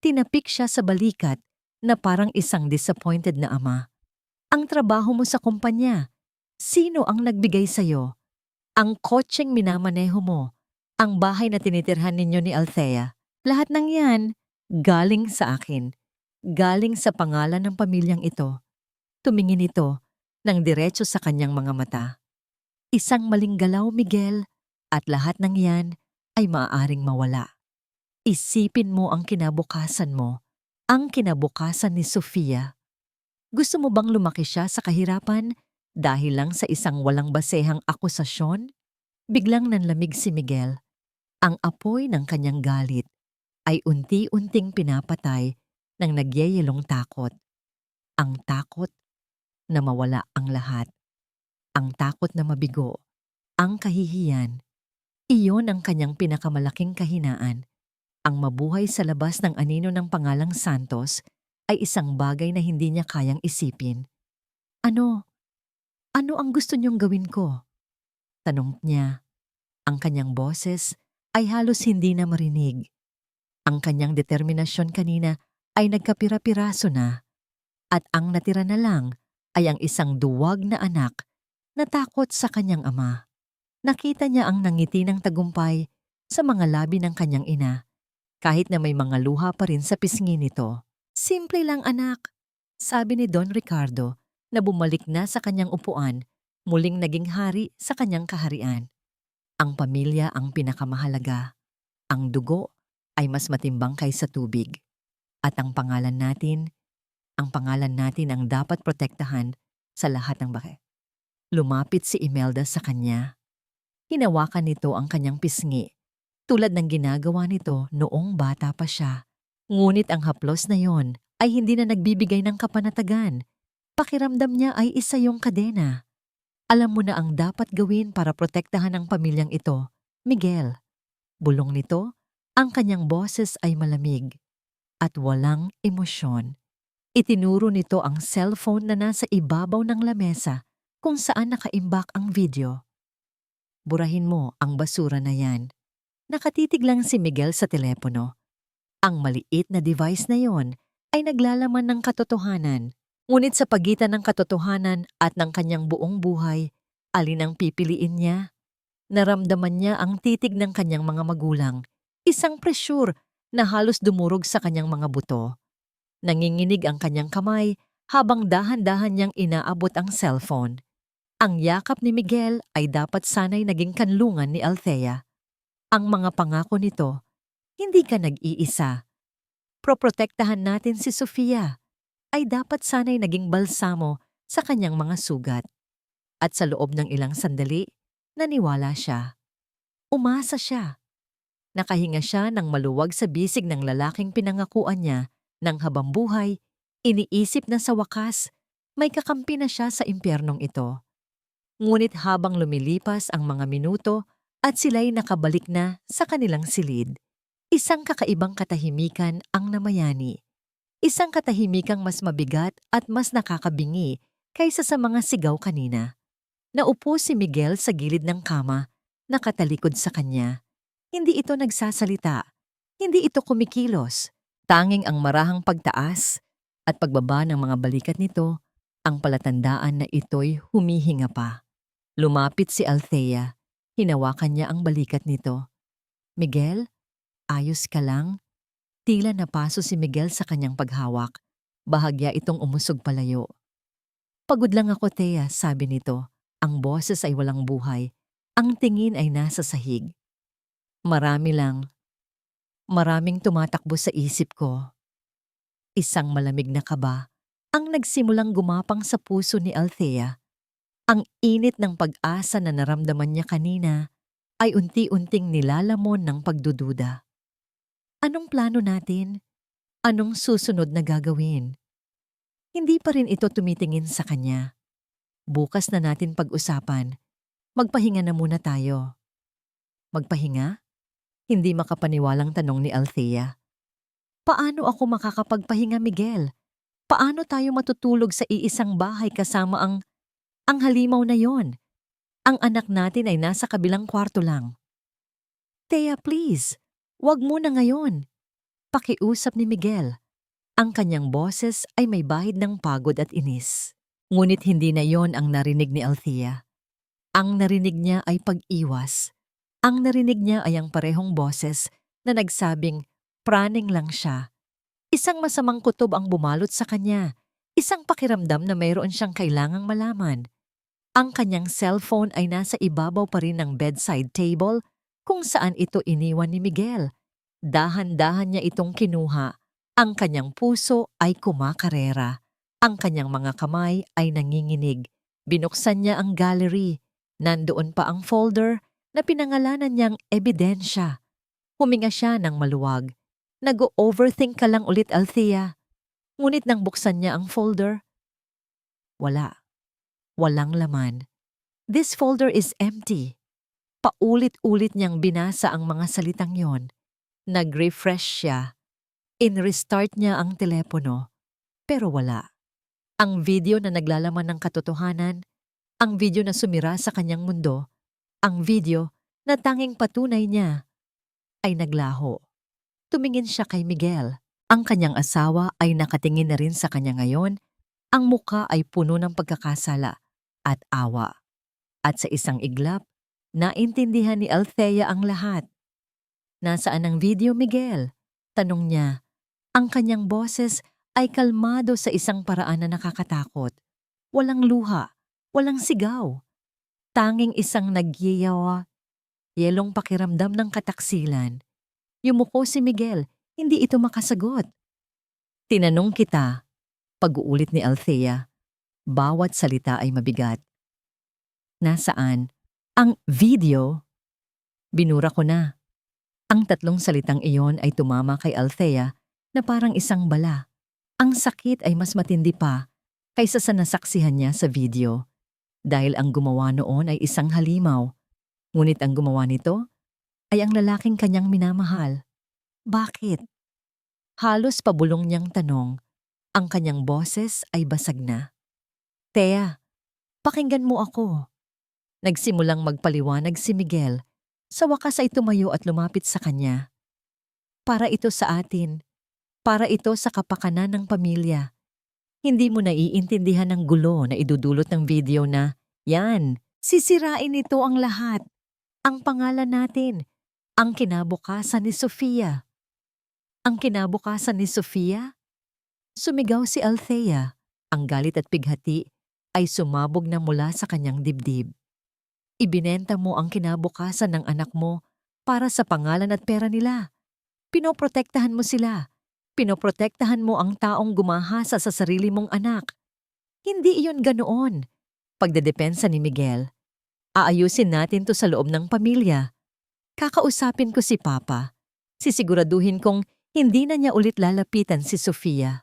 Tinapik siya sa balikat na parang isang disappointed na ama. "Ang trabaho mo sa kumpanya, sino ang nagbigay sa'yo? Ang kotseng minamaneho mo, ang bahay na tinitirhan ninyo ni Althea, lahat ng yan galing sa akin. Galing sa pangalan ng pamilyang ito." Tumingin ito ng diretso sa kanyang mga mata. "Isang maling galaw, Miguel, at lahat ng yan ay maaaring mawala. Isipin mo ang kinabukasan mo, ang kinabukasan ni Sofia. Gusto mo bang lumaki siya sa kahirapan dahil lang sa isang walang basehang akusasyon?" Biglang nanlamig si Miguel. Ang apoy ng kanyang galit ay unti-unting pinapatay ng nagyayelong takot. Ang takot na mawala ang lahat. Ang takot na mabigo, ang kahihiyan. Iyon ang kanyang pinakamalaking kahinaan. Ang mabuhay sa labas ng anino ng pangalang Santos ay isang bagay na hindi niya kayang isipin. Ano? Ano ang gusto niyong gawin ko?" Tanong niya. Ang kanyang boses ay halos hindi na marinig. Ang kanyang determinasyon kanina ay nagkapira-piraso na. At ang natira na lang ay ang isang duwag na anak na takot sa kanyang ama. Nakita niya ang nangiti ng tagumpay sa mga labi ng kanyang ina, kahit na may mga luha pa rin sa pisngi nito. "Simple lang, anak," sabi ni Don Ricardo na bumalik na sa kanyang upuan, muling naging hari sa kanyang kaharian. "Ang pamilya ang pinakamahalaga. Ang dugo ay mas matimbang kaysa tubig. At ang pangalan natin ang dapat protektahan sa lahat ng bagay." Lumapit si Imelda sa kanya. Hinawakan nito ang kanyang pisngi, tulad ng ginagawa nito noong bata pa siya. Ngunit ang haplos na yon ay hindi na nagbibigay ng kapanatagan. Pakiramdam niya ay isa yung kadena. "Alam mo na ang dapat gawin para protektahan ang pamilyang ito, Miguel." Bulong nito, ang kanyang boses ay malamig at walang emosyon. Itinuro nito ang cellphone na nasa ibabaw ng lamesa kung saan nakaimbak ang video. "Burahin mo ang basura na yan." Nakatitig lang si Miguel sa telepono. Ang maliit na device na yon ay naglalaman ng katotohanan. Ngunit sa pagitan ng katotohanan at ng kanyang buong buhay, alin ang pipiliin niya? Naramdaman niya ang titig ng kanyang mga magulang, isang presyur na halos dumurog sa kanyang mga buto. Nanginginig ang kanyang kamay habang dahan-dahan niyang inaabot ang cellphone. Ang yakap ni Miguel ay dapat sanay naging kanlungan ni Althea. Ang mga pangako nito, hindi ka nag-iisa. Proprotektahan natin si Sofia ay dapat sana'y naging balsamo sa kanyang mga sugat. At sa loob ng ilang sandali, naniwala siya. Umasa siya. Nakahinga siya ng maluwag sa bisig ng lalaking pinangakuan niya ng habang buhay, iniisip na sa wakas, may kakampi na siya sa impyernong ito. Ngunit habang lumilipas ang mga minuto at sila'y nakabalik na sa kanilang silid, isang kakaibang katahimikan ang namayani. Isang katahimikang mas mabigat at mas nakakabingi kaysa sa mga sigaw kanina. Naupo si Miguel sa gilid ng kama, nakatalikod sa kanya. Hindi ito nagsasalita, hindi ito kumikilos. Tanging ang marahang pagtaas at pagbaba ng mga balikat nito ang palatandaan na ito'y humihinga pa. Lumapit si Althea, hinawakan niya ang balikat nito. Miguel, ayos ka lang? Tila napaso si Miguel sa kanyang paghawak. Bahagya itong umusog palayo. Pagod lang ako, Thea, sabi nito. Ang boses ay walang buhay. Ang tingin ay nasa sahig. Marami lang. Maraming tumatakbo sa isip ko. Isang malamig na kaba ang nagsimulang gumapang sa puso ni Althea. Ang init ng pag-asa na naramdaman niya kanina ay unti-unting nilalamon ng pagdududa. Anong plano natin? Anong susunod na gagawin? Hindi pa rin ito tumitingin sa kanya. Bukas na natin pag-usapan. Magpahinga na muna tayo. Magpahinga? Hindi makapaniwalang tanong ni Althea. Paano ako makakapagpahinga, Miguel? Paano tayo matutulog sa iisang bahay kasama ang halimaw na yon? Ang anak natin ay nasa kabilang kwarto lang. Thea, please. Wag muna ngayon. Pakiusap ni Miguel. Ang kanyang boses ay may bahid ng pagod at inis. Ngunit hindi na yon ang narinig ni Althea. Ang narinig niya ay pag-iwas. Ang narinig niya ay ang parehong boses na nagsabing praning lang siya. Isang masamang kutob ang bumalot sa kanya. Isang pakiramdam na mayroon siyang kailangang malaman. Ang kanyang cellphone ay nasa ibabaw pa rin ng bedside table kung saan ito iniwan ni Miguel. Dahan-dahan niya itong kinuha. Ang kanyang puso ay kumakarera. Ang kanyang mga kamay ay nanginginig. Binuksan niya ang gallery. Nandoon pa ang folder na pinangalanan niyang ebidensya. Huminga siya ng maluwag. Nag-overthink ka lang ulit, Althea. Ngunit nang buksan niya ang folder, wala. Walang laman. This folder is empty. Paulit-ulit niyang binasa ang mga salitang yon. Nag-refresh siya. In-restart niya ang telepono. Pero wala. Ang video na naglalaman ng katotohanan, ang video na sumira sa kanyang mundo, ang video na tanging patunay niya ay naglaho. Tumingin siya kay Miguel. Ang kanyang asawa ay nakatingin na rin sa kanya ngayon. Ang muka ay puno ng pagkakasala at awa. At sa isang iglap, naintindihan ni Althea ang lahat. Nasaan ang video, Miguel? Tanong niya. Ang kanyang boses ay kalmado sa isang paraan na nakakatakot. Walang luha, walang sigaw. Tanging isang nagyayawa, yelong pakiramdam ng kataksilan. Yumuko si Miguel, hindi ito makasagot. Tinanong kita, pag-uulit ni Althea. Bawat salita ay mabigat. Nasaan? Ang video? Binura ko na. Ang tatlong salitang iyon ay tumama kay Althea na parang isang bala. Ang sakit ay mas matindi pa kaysa sa nasaksihan niya sa video. Dahil ang gumawa noon ay isang halimaw. Ngunit ang gumawa nito ay ang lalaking kanyang minamahal. Bakit? Halos pabulong niyang tanong. Ang kanyang boses ay basag na. Thea, pakinggan mo ako. Nagsimulang magpaliwanag si Miguel. Sa wakas ay tumayo at lumapit sa kanya. Para ito sa atin. Para ito sa kapakanan ng pamilya. Hindi mo naiintindihan ang gulo na idudulot ng video na, yan, sisirain nito ang lahat. Ang pangalan natin, ang kinabukasan ni Sofia. Ang kinabukasan ni Sofia? Sumigaw si Althea. Ang galit at pighati ay sumabog na mula sa kanyang dibdib. Ibinenta mo ang kinabukasan ng anak mo para sa pangalan at pera nila. Pinoprotektahan mo sila. Pinoprotektahan mo ang taong gumahasa sa sarili mong anak. Hindi iyon ganoon. Pagdedepensa ni Miguel, aayusin natin to sa loob ng pamilya. Kakausapin ko si Papa. Sisiguraduhin kong hindi na niya ulit lalapitan si Sofia.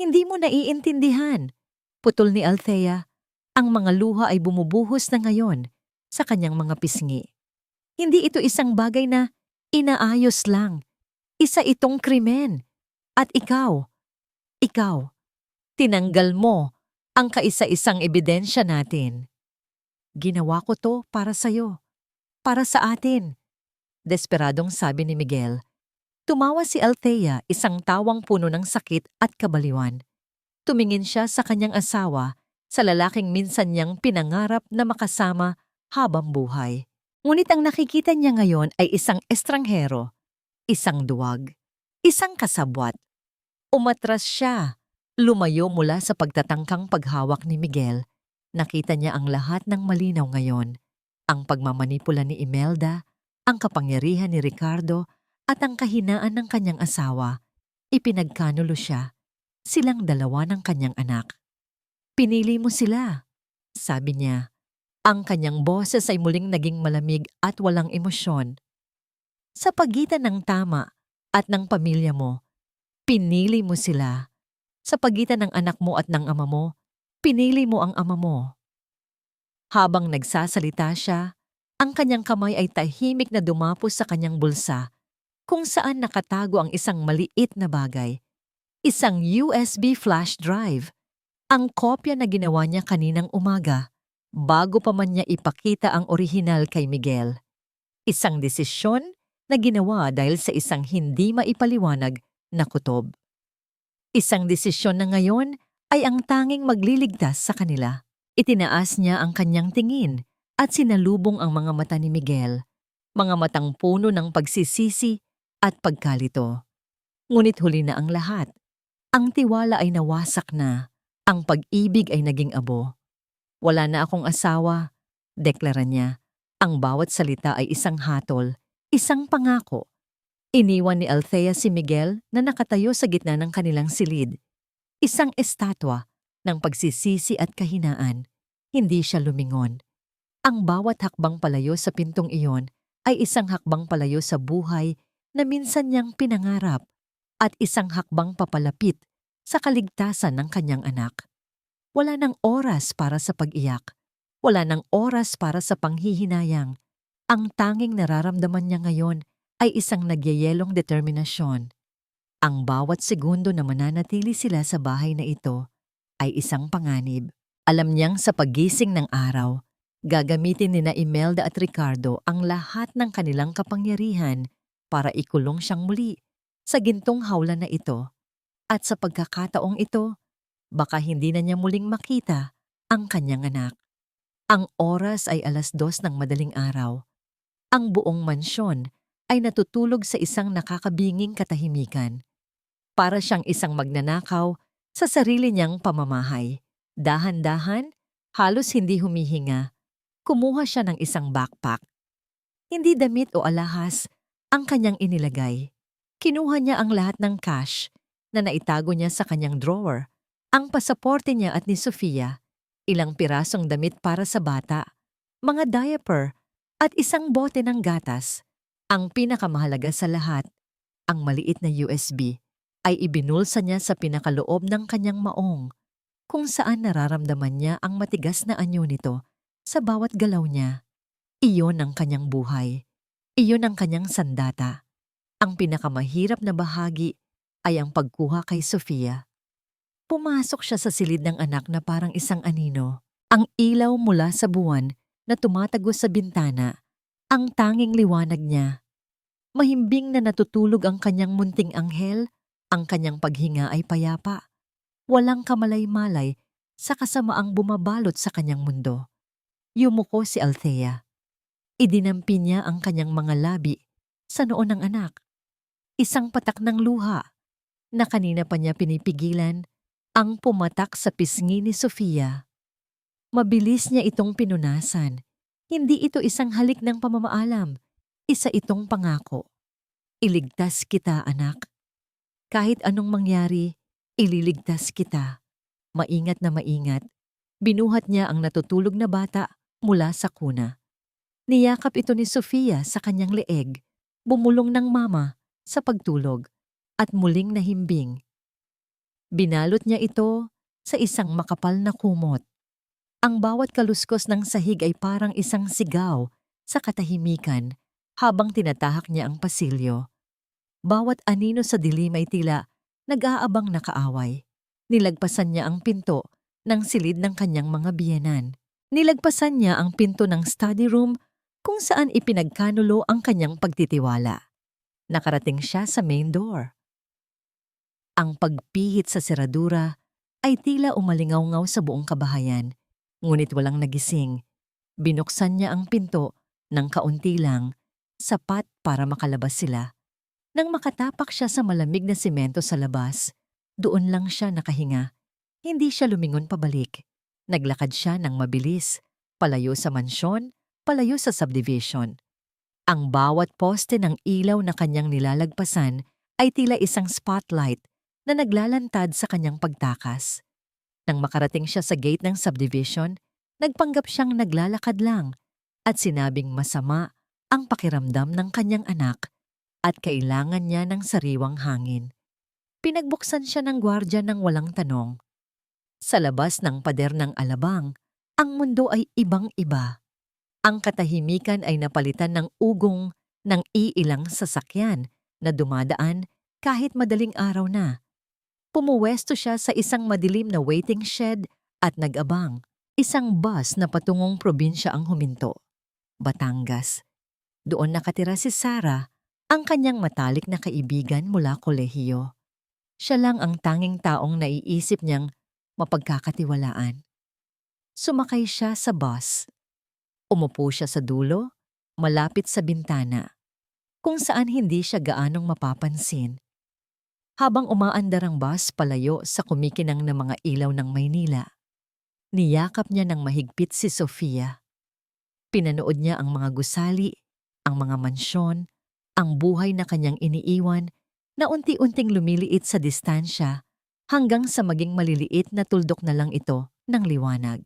Hindi mo naiintindihan. Putol ni Althea. Ang mga luha ay bumubuhos na ngayon sa kanyang mga pisngi. Hindi ito isang bagay na inaayos lang. Isa itong krimen. At ikaw, tinanggal mo ang kaisa-isang ebidensya natin. Ginawa ko to para sa'yo, para sa atin. Desperadong sabi ni Miguel. Tumawa si Althea, isang tawang puno ng sakit at kabaliwan. Tumingin siya sa kanyang asawa, sa lalaking minsan niyang pinangarap na makasama habang buhay. Ngunit ang nakikita niya ngayon ay isang estranghero, isang duwag, isang kasabwat. Umatras siya. Lumayo mula sa pagtatangkang paghawak ni Miguel. Nakita niya ang lahat ng malinaw ngayon. Ang pagmamanipula ni Imelda, ang kapangyarihan ni Ricardo, at ang kahinaan ng kanyang asawa. Ipinagkanulo siya. Silang dalawa ng kanyang anak. Pinili mo sila, sabi niya. Ang kanyang boses ay muling naging malamig at walang emosyon. Sa pagitan ng tama at ng pamilya mo, pinili mo sila. Sa pagitan ng anak mo at ng ama mo, pinili mo ang ama mo. Habang nagsasalita siya, ang kanyang kamay ay tahimik na dumapos sa kanyang bulsa, kung saan nakatago ang isang maliit na bagay. Isang USB flash drive. Ang kopya na ginawa niya kaninang umaga, bago pa man niya ipakita ang orihinal kay Miguel. Isang desisyon na ginawa dahil sa isang hindi maipaliwanag na kutob. Isang desisyon na ngayon ay ang tanging magliligtas sa kanila. Itinaas niya ang kanyang tingin at sinalubong ang mga mata ni Miguel, mga matang puno ng pagsisisi at pagkalito. Ngunit huli na ang lahat. Ang tiwala ay nawasak na. Ang pag-ibig ay naging abo. Wala na akong asawa, deklara niya. Ang bawat salita ay isang hatol, isang pangako. Iniwan ni Althea si Miguel na nakatayo sa gitna ng kanilang silid. Isang estatwa ng pagsisisi at kahinaan. Hindi siya lumingon. Ang bawat hakbang palayo sa pintong iyon ay isang hakbang palayo sa buhay na minsan niyang pinangarap at isang hakbang papalapit sa kaligtasan ng kanyang anak. Wala nang oras para sa pag-iyak. Wala nang oras para sa panghihinayang. Ang tanging nararamdaman niya ngayon ay isang nagyayelong determinasyon. Ang bawat segundo na mananatili sila sa bahay na ito ay isang panganib. Alam niyang sa paggising ng araw, gagamitin nina Imelda at Ricardo ang lahat ng kanilang kapangyarihan para ikulong siyang muli sa gintong hawla na ito. At sa pagkakataong ito, baka hindi na niya muling makita ang kanyang anak. Ang oras ay 2:00 ng madaling araw. Ang buong mansyon ay natutulog sa isang nakakabinging katahimikan. Para siyang isang magnanakaw sa sarili niyang pamamahay. Dahan-dahan, halos hindi humihinga, kumuha siya ng isang backpack. Hindi damit o alahas ang kanyang inilagay. Kinuha niya ang lahat ng cash na naitago niya sa kanyang drawer, ang pasaporte niya at ni Sofia, ilang pirasong damit para sa bata, mga diaper, at isang bote ng gatas. Ang pinakamahalaga sa lahat, ang maliit na USB, ay ibinulsa niya sa pinakaloob ng kanyang maong, kung saan nararamdaman niya ang matigas na anyo nito sa bawat galaw niya. Iyon ang kanyang buhay. Iyon ang kanyang sandata. Ang pinakamahirap na bahagi ay ang pagkuha kay Sofia. Pumasok siya sa silid ng anak na parang isang anino. Ang ilaw mula sa buwan na tumatagos sa bintana, ang tanging liwanag niya. Mahimbing na natutulog ang kanyang munting anghel, ang kanyang paghinga ay payapa. Walang kamalay-malay sa kasamaang bumabalot sa kanyang mundo. Yumuko si Althea. Idinampi niya ang kanyang mga labi sa noo ng anak. Isang patak ng luha na kanina pa niya pinipigilan ang pumatak sa pisngi ni Sofia. Mabilis niya itong pinunasan. Hindi ito isang halik ng pamamaalam. Isa itong pangako. Iligtas kita, anak. Kahit anong mangyari, ililigtas kita. Maingat na maingat. Binuhat niya ang natutulog na bata mula sa kuna. Niyakap ito ni Sofia sa kanyang leeg, bumulong ng mama sa pagtulog, at muling nahimbing. Binalot niya ito sa isang makapal na kumot. Ang bawat kaluskos ng sahig ay parang isang sigaw sa katahimikan habang tinatahak niya ang pasilyo. Bawat anino sa dilim ay tila nag-aabang na kaaway. Nilagpasan niya ang pinto ng silid ng kanyang mga biyenan. Nilagpasan niya ang pinto ng study room kung saan ipinagkanulo ang kanyang pagtitiwala. Nakarating siya sa main door. Ang pagpihit sa seradura ay tila umalingaw-ngaw sa buong kabahayan, ngunit walang nagising. Binuksan niya ang pinto ng kaunti lang, sapat para makalabas sila. Nang makatapak siya sa malamig na simento sa labas, doon lang siya nakahinga. Hindi siya lumingon pabalik. Naglakad siya ng mabilis, palayo sa mansyon, palayo sa subdivision. Ang bawat poste ng ilaw na kanyang nilalagpasan ay tila isang spotlight na naglalantad sa kanyang pagtakas. Nang makarating siya sa gate ng subdivision, nagpanggap siyang naglalakad lang at sinabing masama ang pakiramdam ng kanyang anak at kailangan niya ng sariwang hangin. Pinagbuksan siya ng gwardya ng walang tanong. Sa labas ng pader ng alabang, ang mundo ay ibang-iba. Ang katahimikan ay napalitan ng ugong ng iilang sasakyan na dumadaan kahit madaling araw na. Pumuwesto siya sa isang madilim na waiting shed at nag-abang. Isang bus na patungong probinsya ang huminto. Batangas. Doon nakatira si Sarah, ang kanyang matalik na kaibigan mula kolehiyo. Siya lang ang tanging taong naiisip niyang mapagkakatiwalaan. Sumakay siya sa bus. Umupo siya sa dulo, malapit sa bintana, kung saan hindi siya gaanong mapapansin. Habang umaandar ang bus palayo sa kumikinang na mga ilaw ng Maynila, niyakap niya ng mahigpit si Sofia. Pinanood niya ang mga gusali, ang mga mansyon, ang buhay na kanyang iniiwan na unti-unting lumiliit sa distansya hanggang sa maging maliliit na tuldok na lang ito ng liwanag.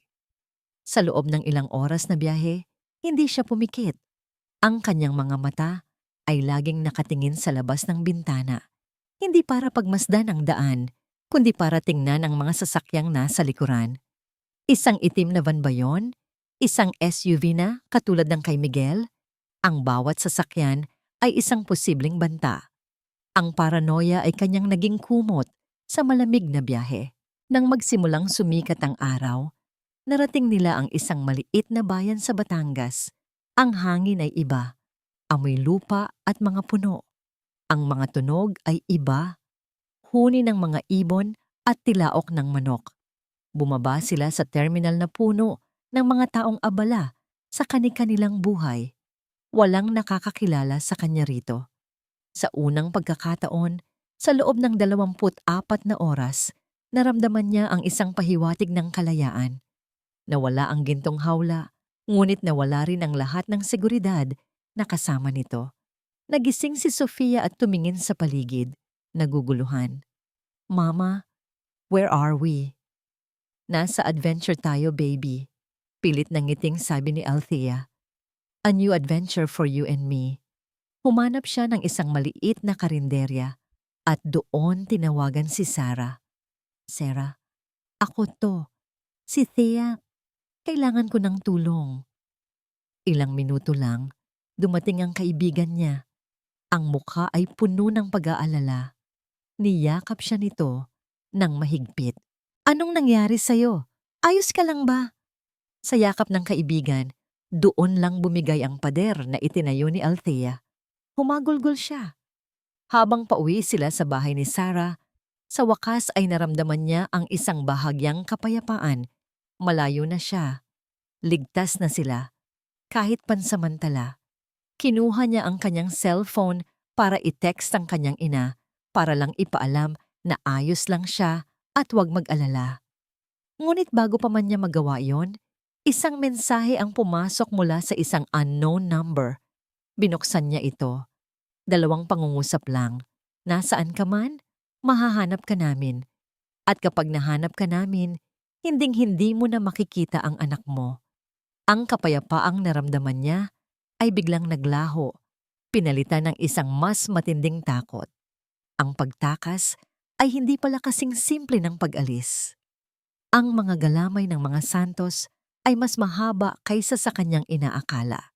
Sa loob ng ilang oras na biyahe, hindi siya pumikit. Ang kanyang mga mata ay laging nakatingin sa labas ng bintana. Hindi para pagmasdan ang daan, kundi para tingnan ang mga sasakyang nasa likuran. Isang itim na van ba yun? Isang SUV na katulad ng kay Miguel? Ang bawat sasakyan ay isang posibleng banta. Ang paranoia ay kanyang naging kumot sa malamig na biyahe. Nang magsimulang sumikat ang araw, narating nila ang isang maliit na bayan sa Batangas. Ang hangin ay iba, amoy lupa at mga puno. Ang mga tunog ay iba, huni ng mga ibon at tilaok ng manok. Bumaba sila sa terminal na puno ng mga taong abala sa kani-kanilang buhay. Walang nakakakilala sa kanya rito. Sa unang pagkakataon, sa loob ng 24 na oras, naramdaman niya ang isang pahiwatig ng kalayaan. Nawala ang gintong hawla, ngunit nawala rin ang lahat ng seguridad na kasama nito. Nagising si Sofia at tumingin sa paligid, naguguluhan. Mama, where are we? Nasa adventure tayo, baby. Pilit na ngiting sabi ni Althea. A new adventure for you and me. Humanap siya ng isang maliit na karinderya at doon tinawagan si Sarah. Sarah, ako to. Si Thea, kailangan ko ng tulong. Ilang minuto lang, dumating ang kaibigan niya. Ang mukha ay puno ng pag-aalala. Niyakap siya nito ng mahigpit. Anong nangyari sa'yo? Ayos ka lang ba? Sa yakap ng kaibigan, doon lang bumigay ang pader na itinayo ni Althea. Humagulgol siya. Habang pauwi sila sa bahay ni Sarah, sa wakas ay naramdaman niya ang isang bahagyang kapayapaan. Malayo na siya. Ligtas na sila. Kahit pansamantala. Kinuha niya ang kanyang cellphone para i-text ang kanyang ina para lang ipaalam na ayos lang siya at huwag mag-alala. Ngunit bago pa man niya magawa yon, isang mensahe ang pumasok mula sa isang unknown number. Binuksan niya ito. 2 pangungusap lang. Nasaan ka man, mahahanap ka namin. At kapag nahanap ka namin, hinding-hindi mo na makikita ang anak mo. Ang kapayapaang naramdaman niya ay biglang naglaho, pinalitan ng isang mas matinding takot. Ang pagtakas ay hindi pala kasing simple ng pag-alis. Ang mga galamay ng mga santos ay mas mahaba kaysa sa kanyang inaakala.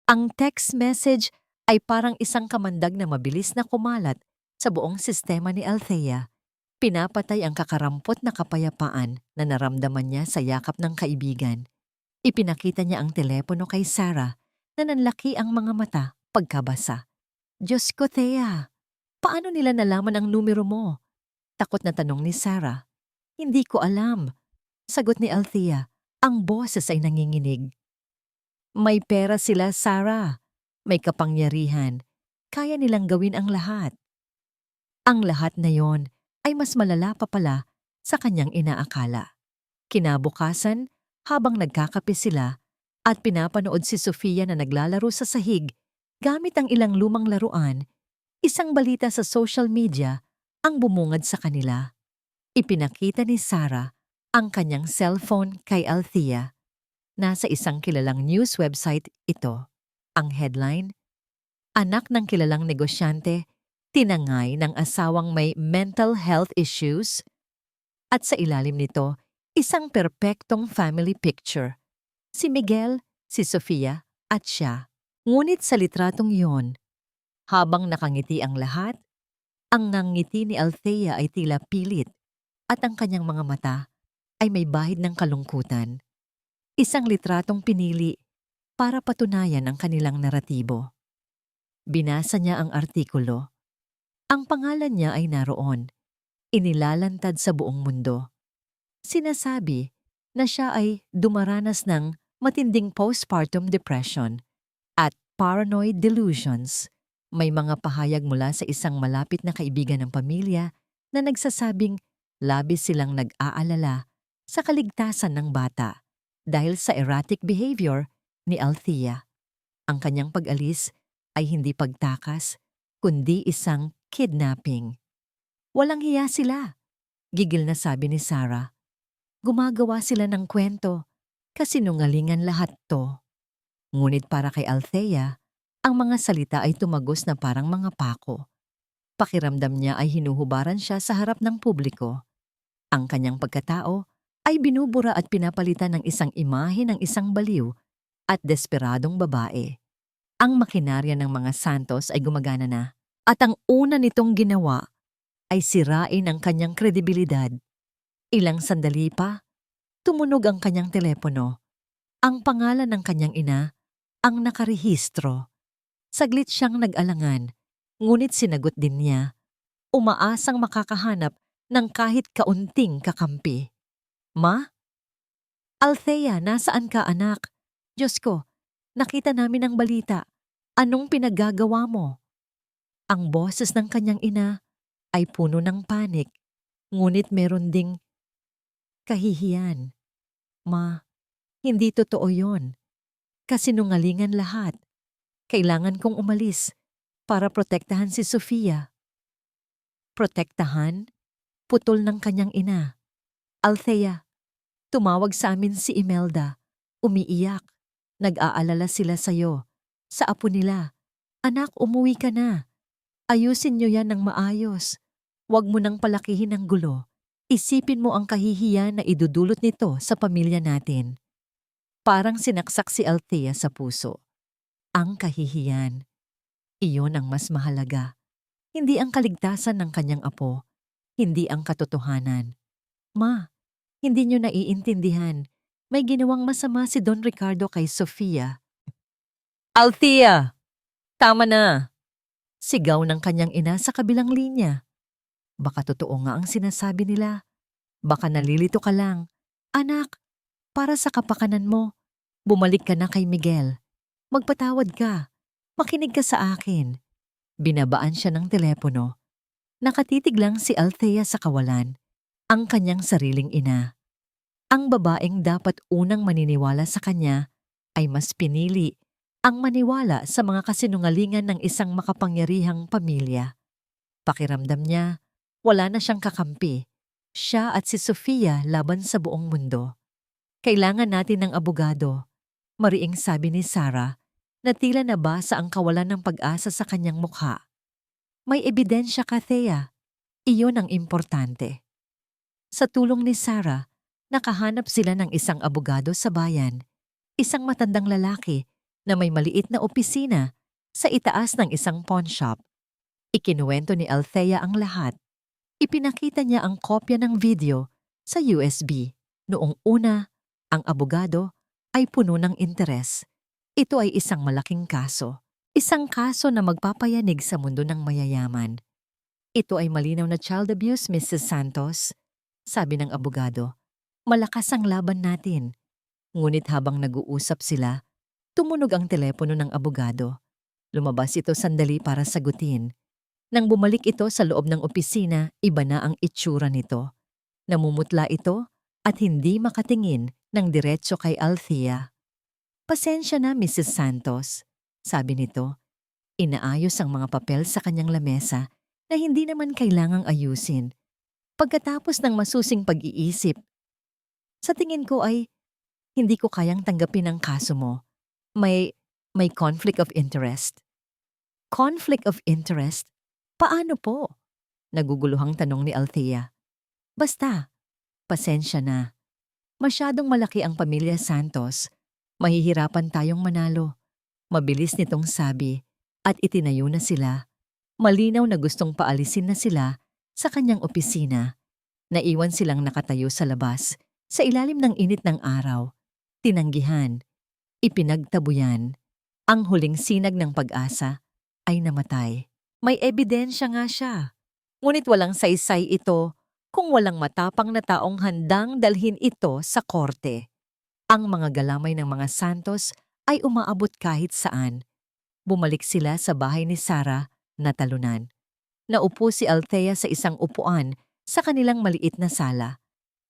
Ang text message ay parang isang kamandag na mabilis na kumalat sa buong sistema ni Althea. Pinapatay ang kakarampot na kapayapaan na naramdaman niya sa yakap ng kaibigan. Ipinakita niya ang telepono kay Sarah na nanlaki ang mga mata pagkabasa. Diyos ko, Thea, paano nila nalaman ang numero mo? Takot na tanong ni Sarah. Hindi ko alam. Sagot ni Althea, ang boses ay nanginginig. May pera sila, Sarah. May kapangyarihan. Kaya nilang gawin ang lahat. Ang lahat na yon ay mas malala pa pala sa kanyang inaakala. Kinabukasan, habang nagkakape sila at pinapanood si Sofia na naglalaro sa sahig gamit ang ilang lumang laruan, isang balita sa social media ang bumungad sa kanila. Ipinakita ni Sarah ang kanyang cellphone kay Althea. Nasa isang kilalang news website ito. Ang headline, Anak ng kilalang negosyante, tinangay ng asawang may mental health issues. At sa ilalim nito, isang perpektong family picture. Si Miguel, si Sofia, at siya. Ngunit sa litratong yon, habang nakangiti ang lahat, ang ngangiti ni Althea ay tila pilit at ang kanyang mga mata ay may bahid ng kalungkutan. Isang litratong pinili para patunayan ang kanilang naratibo. Binasa niya ang artikulo. Ang pangalan niya ay naroon, inilalantad sa buong mundo. Sinasabi na siya ay dumaranas ng matinding postpartum depression at paranoid delusions. May mga pahayag mula sa isang malapit na kaibigan ng pamilya na nagsasabing labis silang nag-aalala sa kaligtasan ng bata dahil sa erratic behavior ni Althea. Ang kanyang pag-alis ay hindi pagtakas, kundi isang kidnapping. Walang hiya sila, gigil na sabi ni Sarah. Gumagawa sila ng kwento, kasinungalingan lahat to. Ngunit para kay Althea, ang mga salita ay tumagos na parang mga pako. Pakiramdam niya ay hinuhubaran siya sa harap ng publiko. Ang kanyang pagkatao ay binubura at pinapalitan ng isang imahe ng isang baliw at desperadong babae. Ang makinarya ng mga santos ay gumagana na at ang una nitong ginawa ay sirain ang kanyang kredibilidad. Ilang sandali pa, tumunog ang kanyang telepono. Ang pangalan ng kanyang ina ang nakarehistro. Saglit siyang nag-alangan, ngunit sinagot din niya, umaasang makakahanap ng kahit kaunting kakampi. Ma? Althea, nasaan ka anak? Diyos ko, nakita namin ang balita. Anong pinaggagawa mo? Ang boses ng kanyang ina ay puno ng panik, ngunit meron ding kahihiyan. Ma, hindi totoo yon. Kasinungalingan lahat. Kailangan kong umalis para protektahan si Sofia. Protektahan? Putol ng kanyang ina. Althea, tumawag sa amin si Imelda. Umiiyak. Nag-aalala sila sa'yo. Sa apo nila. Anak, umuwi ka na. Ayusin niyo yan ng maayos. Huwag mo nang palakihin ang gulo. Isipin mo ang kahihiyan na idudulot nito sa pamilya natin. Parang sinaksak si Althea sa puso. Ang kahihiyan. Iyon ang mas mahalaga. Hindi ang kaligtasan ng kanyang apo. Hindi ang katotohanan. Ma, hindi niyo naiintindihan. May ginawang masama si Don Ricardo kay Sofia. Althea! Tama na! Sigaw ng kanyang ina sa kabilang linya. Baka totoo nga ang sinasabi nila. Baka nalilito ka lang. Anak, para sa kapakanan mo, bumalik ka na kay Miguel. Magpatawad ka. Makinig ka sa akin. Binabaan siya ng telepono. Nakatitig lang si Althea sa kawalan, ang kanyang sariling ina. Ang babaeng dapat unang maniniwala sa kanya ay mas pinili ang maniwala sa mga kasinungalingan ng isang makapangyarihang pamilya. Pakiramdam niya, wala na siyang kakampi. Siya at si Sofia laban sa buong mundo. Kailangan natin ng abogado. Mariing sabi ni Sarah na tila nabasa ang kawalan ng pag-asa sa kanyang mukha. May ebidensya ka, Thea. Iyon ang importante. Sa tulong ni Sarah, nakahanap sila ng isang abogado sa bayan. Isang matandang lalaki na may maliit na opisina sa itaas ng isang pawn shop. Ikinuwento ni Althea ang lahat. Ipinakita niya ang kopya ng video sa USB. Noong una, ang abogado ay puno ng interes. Ito ay isang malaking kaso. Isang kaso na magpapayanig sa mundo ng mayayaman. Ito ay malinaw na child abuse, Mrs. Santos. Sabi ng abogado, malakas ang laban natin. Ngunit habang nag-uusap sila, tumunog ang telepono ng abogado. Lumabas ito sandali para sagutin. Nang bumalik ito sa loob ng opisina, iba na ang itsura nito. Namumutla ito at hindi makatingin ng diretso kay Althea. Pasensya na, Mrs. Santos, sabi nito. Inaayos ang mga papel sa kanyang lamesa na hindi naman kailangang ayusin. Pagkatapos ng masusing pag-iisip, sa tingin ko ay hindi ko kayang tanggapin ang kaso mo. May conflict of interest. Conflict of interest? Paano po? Naguguluhang tanong ni Althea. Basta, pasensya na. Masyadong malaki ang pamilya Santos. Mahihirapan tayong manalo. Mabilis nitong sabi at itinayo na sila. Malinaw na gustong paalisin na sila sa kanyang opisina. Naiwan silang nakatayo sa labas, sa ilalim ng init ng araw. Tinanggihan, ipinagtabuyan. Ang huling sinag ng pag-asa ay namatay. May ebidensya nga siya. Ngunit walang saysay ito kung walang matapang na taong handang dalhin ito sa korte. Ang mga galamay ng mga Santos ay umaabot kahit saan. Bumalik sila sa bahay ni Sarah na talunan. Naupo si Althea sa isang upuan sa kanilang maliit na sala.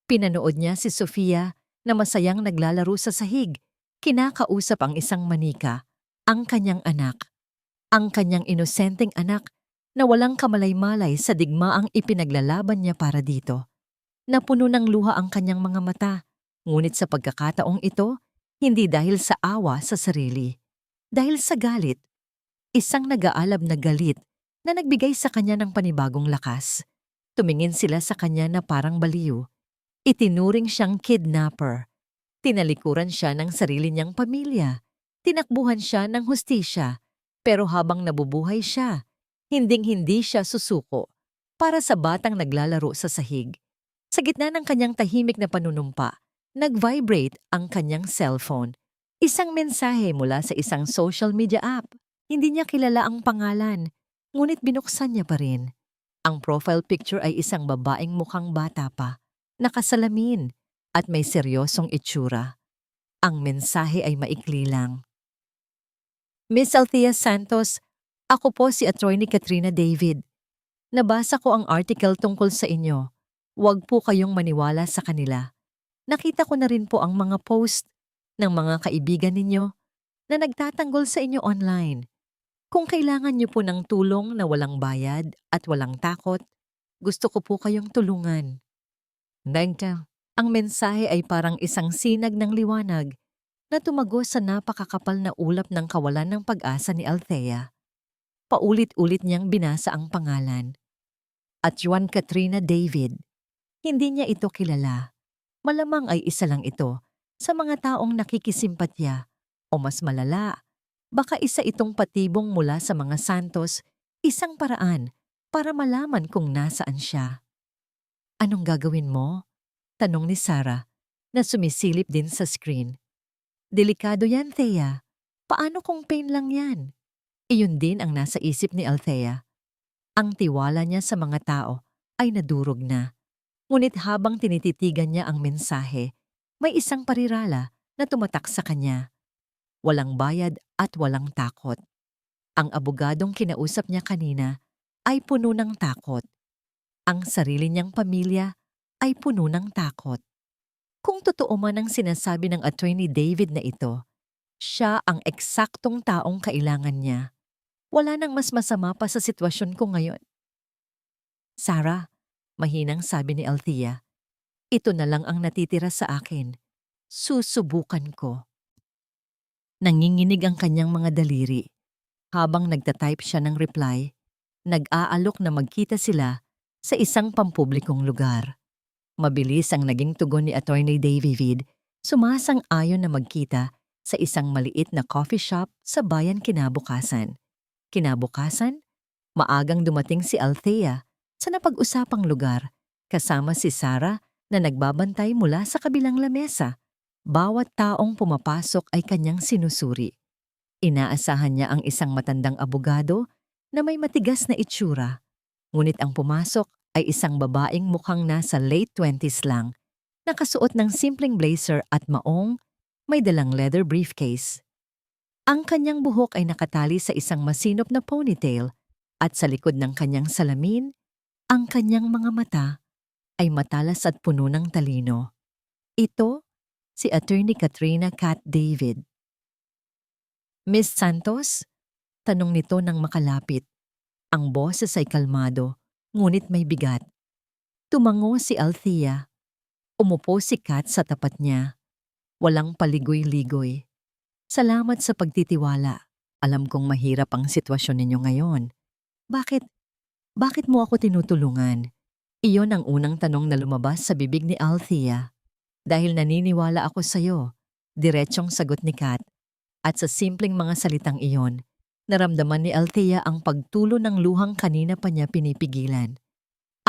Pinanood niya si Sofia na masayang naglalaro sa sahig. Kinakausap ang isang manika, ang kanyang anak. Ang kanyang inosenteng anak na walang kamalay-malay sa digmaang ipinaglalaban niya para dito. Napuno ng luha ang kanyang mga mata, ngunit sa pagkakataong ito, hindi dahil sa awa sa sarili. Dahil sa galit, isang nag-aalab na galit na nagbigay sa kanya ng panibagong lakas. Tumingin sila sa kanya na parang baliw. Itinuring siyang kidnapper. Tinalikuran siya ng sarili niyang pamilya. Tinakbuhan siya ng hustisya. Pero habang nabubuhay siya, hinding-hindi siya susuko para sa batang naglalaro sa sahig. Sa gitna ng kanyang tahimik na panunumpa, nag-vibrate ang kanyang cellphone. Isang mensahe mula sa isang social media app. Hindi niya kilala ang pangalan, ngunit binuksan niya pa rin. Ang profile picture ay isang babaeng mukhang bata pa, nakasalamin at may seryosong itsura. Ang mensahe ay maikli lang. Miss Althea Santos, ako po si Attorney Katrina David. Nabasa ko ang article tungkol sa inyo. Huwag po kayong maniwala sa kanila. Nakita ko na rin po ang mga post ng mga kaibigan ninyo na nagtatanggol sa inyo online. Kung kailangan niyo po ng tulong na walang bayad at walang takot, gusto ko po kayong tulungan. Nagta, ang mensahe ay parang isang sinag ng liwanag na tumago sa napakakapal na ulap ng kawalan ng pag-asa ni Althea. Paulit-ulit niyang binasa ang pangalan. At Juan Katrina David. Hindi niya ito kilala. Malamang ay isa lang ito sa mga taong nakikisimpatya o mas malala. Baka isa itong patibong mula sa mga Santos, isang paraan para malaman kung nasaan siya. Anong gagawin mo? Tanong ni Sarah na sumisilip din sa screen. Delikado yan, Thea. Paano kung pain lang yan? Iyon din ang nasa isip ni Althea. Ang tiwala niya sa mga tao ay nadurog na. Ngunit habang tinititigan niya ang mensahe, may isang parirala na tumatak sa kanya. Walang bayad at walang takot. Ang abogadong kinausap niya kanina ay puno ng takot. Ang sarili niyang pamilya ay puno ng takot. Kung totoo man ang sinasabi ng Attorney David na ito, Siya ang eksaktong taong kailangan niya. Wala nang mas masama pa sa sitwasyon ko ngayon. Sarah, mahinang sabi ni Althea, ito na lang ang natitira sa akin. Susubukan ko. Nanginginig ang kanyang mga daliri. Habang nagtatype siya ng reply, nag-aalok na magkita sila sa isang pampublikong lugar. Mabilis ang naging tugon ni Attorney David, sumasang-ayon na magkita sa isang maliit na coffee shop sa bayan kinabukasan. Kinabukasan, maagang dumating si Althea sa napag-usapang lugar kasama si Sarah na nagbabantay mula sa kabilang lamesa. Bawat taong pumapasok ay kanyang sinusuri. Inaasahan niya ang isang matandang abogado na may matigas na itsura. Ngunit ang pumasok ay isang babaeng mukhang nasa late 20s lang, nakasuot ng simpleng blazer at maong, may dalang leather briefcase. Ang kanyang buhok ay nakatali sa isang masinop na ponytail at sa likod ng kanyang salamin, ang kanyang mga mata ay matalas at puno ng talino. Ito, si Attorney Katrina Cat David. Miss Santos? Tanong nito nang makalapit. Ang boses ay kalmado, ngunit may bigat. Tumango si Althea. Umupo si Kat sa tapat niya. Walang paligoy-ligoy. Salamat sa pagtitiwala. Alam kong mahirap ang sitwasyon ninyo ngayon. Bakit mo ako tinutulungan? Iyon ang unang tanong na lumabas sa bibig ni Althea. Dahil naniniwala ako sa'yo, diretsong sagot ni Kat. At sa simpleng mga salitang iyon, naramdaman ni Althea ang pagtulo ng luhang kanina pa niya pinipigilan.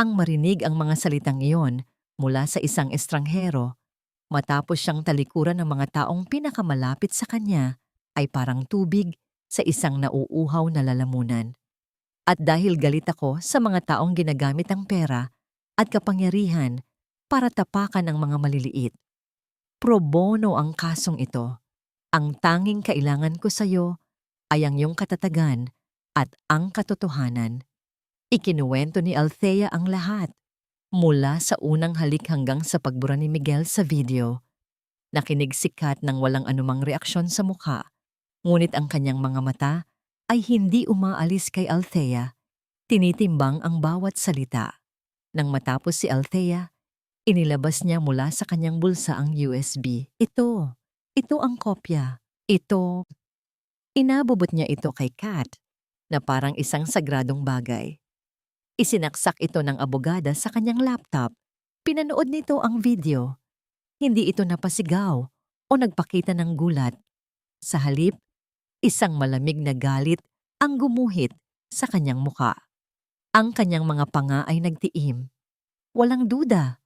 Ang marinig ang mga salitang iyon mula sa isang estranghero, matapos siyang talikuran ng mga taong pinakamalapit sa kanya, ay parang tubig sa isang nauuhaw na lalamunan. At dahil galit ako sa mga taong ginagamit ang pera at kapangyarihan para tapakan ang mga maliliit. Pro bono ang kasong ito. Ang tanging kailangan ko sa iyo ay ang iyong katatagan at ang katotohanan. Ikinuwento ni Althea ang lahat, mula sa unang halik hanggang sa pagbura ni Miguel sa video. Nakinig si Kat nang walang anumang reaksyon sa mukha, ngunit ang kanyang mga mata ay hindi umaalis kay Althea. Tinitimbang ang bawat salita. Nang matapos si Althea, inilabas niya mula sa kanyang bulsa ang USB. Ito ang kopya. Inabubot niya ito kay Kat na parang isang sagradong bagay. Isinaksak ito ng abogada sa kanyang laptop. Pinanood nito ang video. Hindi ito napasigaw o nagpakita ng gulat. Sa halip, isang malamig na galit ang gumuhit sa kanyang muka. Ang kanyang mga panga ay nagtiim. Walang duda,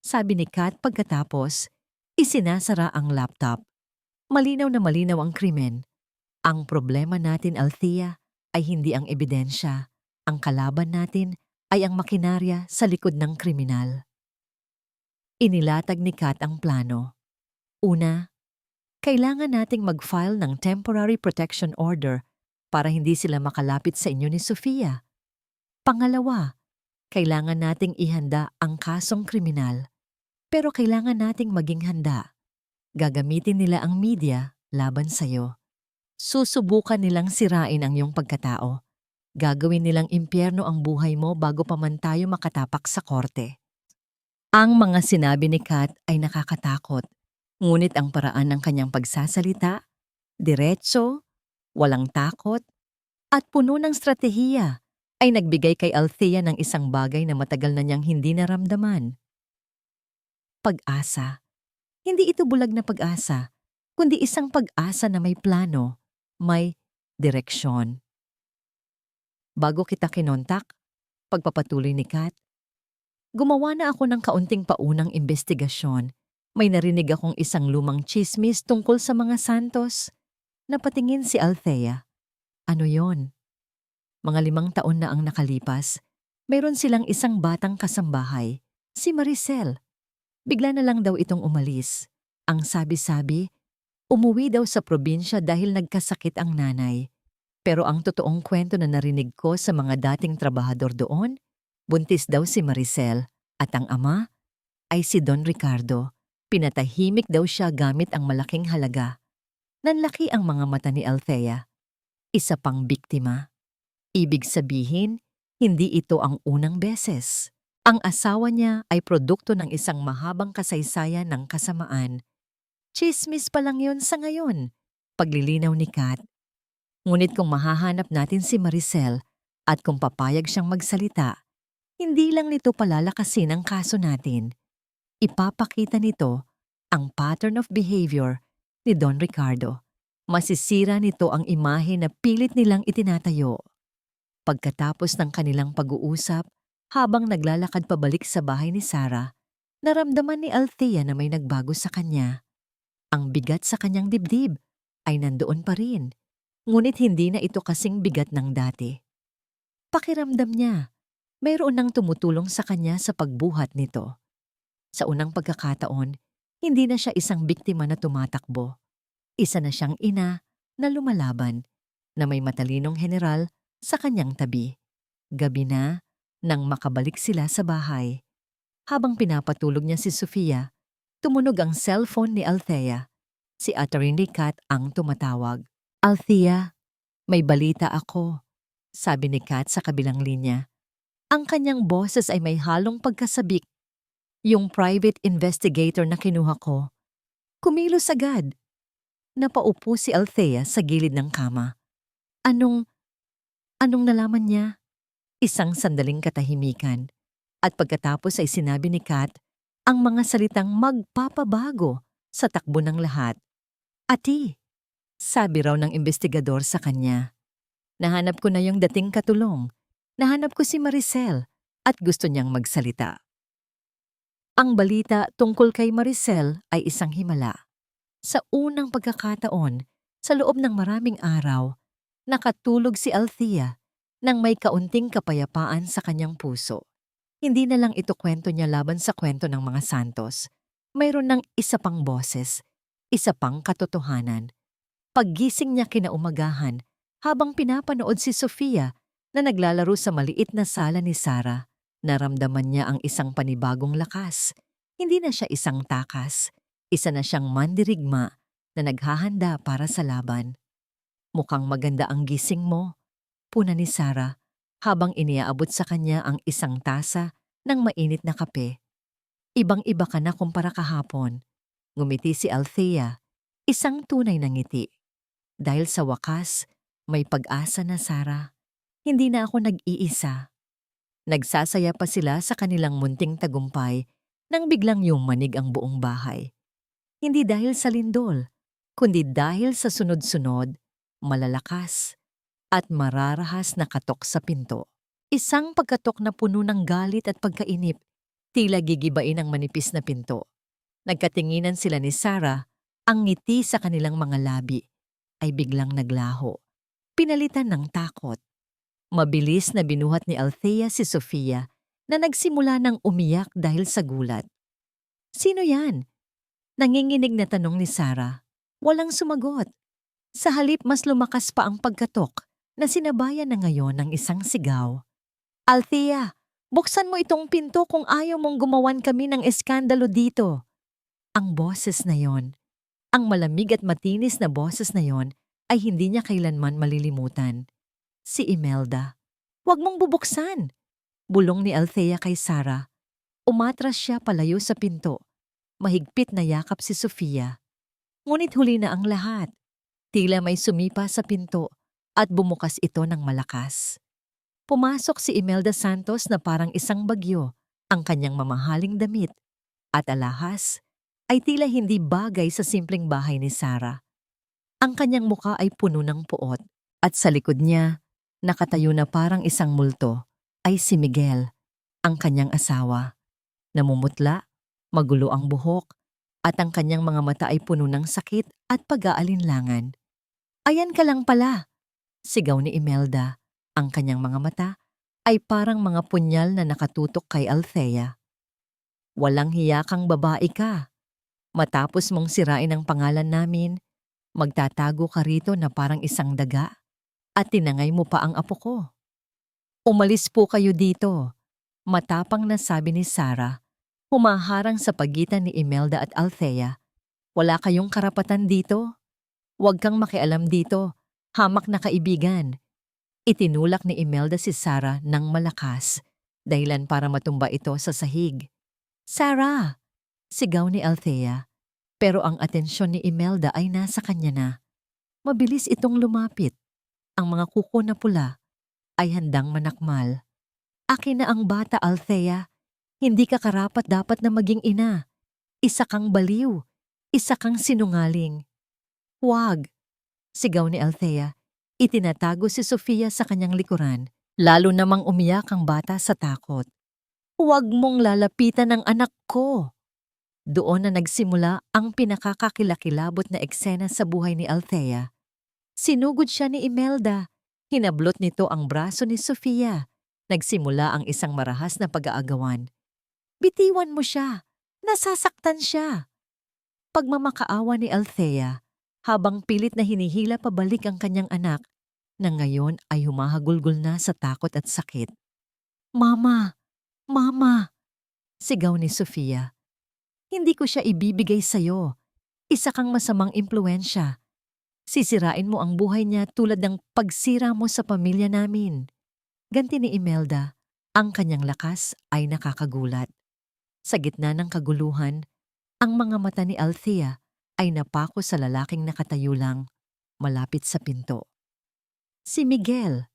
sabi ni Kat pagkatapos, isinasara ang laptop. Malinaw na malinaw ang krimen. Ang problema natin, Althea, ay hindi ang ebidensya. Ang kalaban natin ay ang makinarya sa likod ng kriminal. Inilatag ni Kat ang plano. Una, kailangan nating mag-file ng temporary protection order para hindi sila makalapit sa inyo ni Sofia. Pangalawa, kailangan nating ihanda ang kasong kriminal. Pero kailangan nating maging handa. Gagamitin nila ang media laban sa'yo. Susubukan nilang sirain ang iyong pagkatao. Gagawin nilang impyerno ang buhay mo bago pa man tayo makatapak sa korte. Ang mga sinabi ni Kat ay nakakatakot, ngunit ang paraan ng kanyang pagsasalita, diretso, walang takot, at puno ng stratehiya ay nagbigay kay Althea ng isang bagay na matagal na niyang hindi naramdaman. Pag-asa. Hindi ito bulag na pag-asa, kundi isang pag-asa na may plano, may direksyon. Bago kita kinontak, pagpapatuloy ni Kat, gumawa na ako ng kaunting paunang investigasyon. May narinig akong isang lumang chismis tungkol sa mga Santos. Napatingin si Althea. Ano yon? Mga 5 taon na ang nakalipas, mayroon silang isang batang kasambahay, si Maricel. Bigla na lang daw itong umalis. Ang sabi-sabi, umuwi daw sa probinsya dahil nagkasakit ang nanay. Pero ang totoong kwento na narinig ko sa mga dating trabahador doon, buntis daw si Maricel at ang ama ay si Don Ricardo. Pinatahimik daw siya gamit ang malaking halaga. Nanlaki ang mga mata ni Althea. Isa pang biktima. Ibig sabihin, hindi ito ang unang beses. Ang asawa niya ay produkto ng isang mahabang kasaysayan ng kasamaan. Tsismis pa lang yun sa ngayon. Paglilinaw ni Kat. Ngunit kung mahahanap natin si Maricel at kung papayag siyang magsalita, hindi lang nito palalakasin ang kaso natin. Ipapakita nito ang pattern of behavior ni Don Ricardo. Masisira nito ang imahe na pilit nilang itinatayo. Pagkatapos ng kanilang pag-uusap, habang naglalakad pabalik sa bahay ni Sarah, naramdaman ni Althea na may nagbago sa kanya. Ang bigat sa kanyang dibdib ay nandoon pa rin, ngunit hindi na ito kasing bigat ng dati. Pakiramdam niya, mayroon nang tumutulong sa kanya sa pagbuhat nito. Sa unang pagkakataon, hindi na siya isang biktima na tumatakbo. Isa na siyang ina na lumalaban, na may matalinong general sa kanyang tabi. Gabi na, nang makabalik sila sa bahay. Habang pinapatulog niya si Sofia, tumunog ang cellphone ni Althea. Si Attorney Kat ang tumatawag. "Althea, may balita ako," sabi ni Kat sa kabilang linya. Ang kanyang boses ay may halong pagkasabik. Yung private investigator na kinuha ko, kumilos agad. Napaupo si Althea sa gilid ng kama. Anong nalaman niya? Isang sandaling katahimikan. At pagkatapos ay sinabi ni Kat ang mga salitang magpapabago sa takbo ng lahat. "Ati," sabi raw ng investigador sa kanya. "Nahanap ko na yung dating katulong. Nahanap ko si Maricel at gusto niyang magsalita." Ang balita tungkol kay Maricel ay isang himala. Sa unang pagkakataon, sa loob ng maraming araw, nakatulog si Althea nang may kaunting kapayapaan sa kanyang puso. Hindi na lang ito kwento niya laban sa kwento ng mga santos. Mayroon ng isa pang boses, isa pang katotohanan. Paggising niya kinaumagahan habang pinapanood si Sofia na naglalaro sa maliit na sala ni Sarah, naramdaman niya ang isang panibagong lakas. Hindi na siya isang takas, isa na siyang mandirigma na naghahanda para sa laban. "Mukhang maganda ang gising mo," puna ni Sarah habang iniaabot sa kanya ang isang tasa ng mainit na kape. "Ibang-iba ka na kumpara kahapon." Ngumiti si Althea, isang tunay na ngiti. "Dahil sa wakas, may pag-asa na, Sarah. Hindi na ako nag-iisa." Nagsasaya pa sila sa kanilang munting tagumpay nang biglang yumanig ang buong bahay. Hindi dahil sa lindol, kundi dahil sa sunod-sunod, malalakas, at mararahas na katok sa pinto. Isang pagkatok na puno ng galit at pagkainip, tila gigibain ang manipis na pinto. Nagkatinginan sila ni Sarah, ang ngiti sa kanilang mga labi ay biglang naglaho, pinalitan ng takot. Mabilis na binuhat ni Althea si Sofia na nagsimula ng umiyak dahil sa gulat. "Sino yan?" Nanginginig na tanong ni Sarah. Walang sumagot. Sa halip mas lumakas pa ang pagkatok na sinabayan na ngayon ng isang sigaw. "Althea, buksan mo itong pinto kung ayaw mong gumawan kami ng eskandalo dito." Ang boses na yon, ang malamig at matinis na boses na yon ay hindi niya kailanman malilimutan. Si Imelda. "Huwag mong bubuksan," bulong ni Althea kay Sarah. Umatras siya palayo sa pinto. Mahigpit na yakap si Sofia. Ngunit huli na ang lahat. Tila may sumipa sa pinto at bumukas ito ng malakas. Pumasok si Imelda Santos na parang isang bagyo, ang kanyang mamahaling damit at alahas ay tila hindi bagay sa simpleng bahay ni Sarah. Ang kanyang muka ay puno ng puot at sa likod niya, nakatayo na parang isang multo, ay si Miguel, ang kanyang asawa. Namumutla, magulo ang buhok, at ang kanyang mga mata ay puno ng sakit at pag-aalinlangan. "Ayan ka lang pala," sigaw ni Imelda. Ang kanyang mga mata ay parang mga punyal na nakatutok kay Althea. "Walang hiya kang babae ka. Matapos mong sirain ang pangalan namin, magtatago ka rito na parang isang daga at tinangay mo pa ang apo ko." "Umalis po kayo dito," matapang na sabi ni Sarah, humaharang sa pagitan ni Imelda at Althea. "Wala kayong karapatan dito." Huwag kang makialam dito. Hamak na kaibigan. Itinulak ni Imelda si Sarah ng malakas, dahilan para matumba ito sa sahig. Sarah! Sigaw ni Althea, pero ang atensyon ni Imelda ay nasa kanya na. Mabilis itong lumapit. Ang mga kuko na pula ay handang manakmal. Akin na ang bata, Althea. Hindi ka karapat-dapat na maging ina. Isa kang baliw. Isa kang sinungaling. Huwag! Sigaw ni Althea. Itinatago si Sofia sa kanyang likuran, lalo namang umiyak ang bata sa takot. Huwag mong lalapitan ang anak ko! Doon na nagsimula ang pinakakakilakilabot na eksena sa buhay ni Althea. Sinugod siya ni Imelda. Hinablot nito ang braso ni Sofia. Nagsimula ang isang marahas na pag-aagawan. Bitiwan mo siya! Nasasaktan siya! Pagmamakaawa ni Althea, habang pilit na hinihila pabalik ang kanyang anak, na ngayon ay humahagulgol na sa takot at sakit. Mama! Mama! Sigaw ni Sofia. Hindi ko siya ibibigay sa'yo. Isa kang masamang impluensya. Sisirain mo ang buhay niya tulad ng pagsira mo sa pamilya namin. Ganti ni Imelda, ang kanyang lakas ay nakakagulat. Sa gitna ng kaguluhan, ang mga mata ni Althea ay napako sa lalaking nakatayo lang, malapit sa pinto. Si Miguel,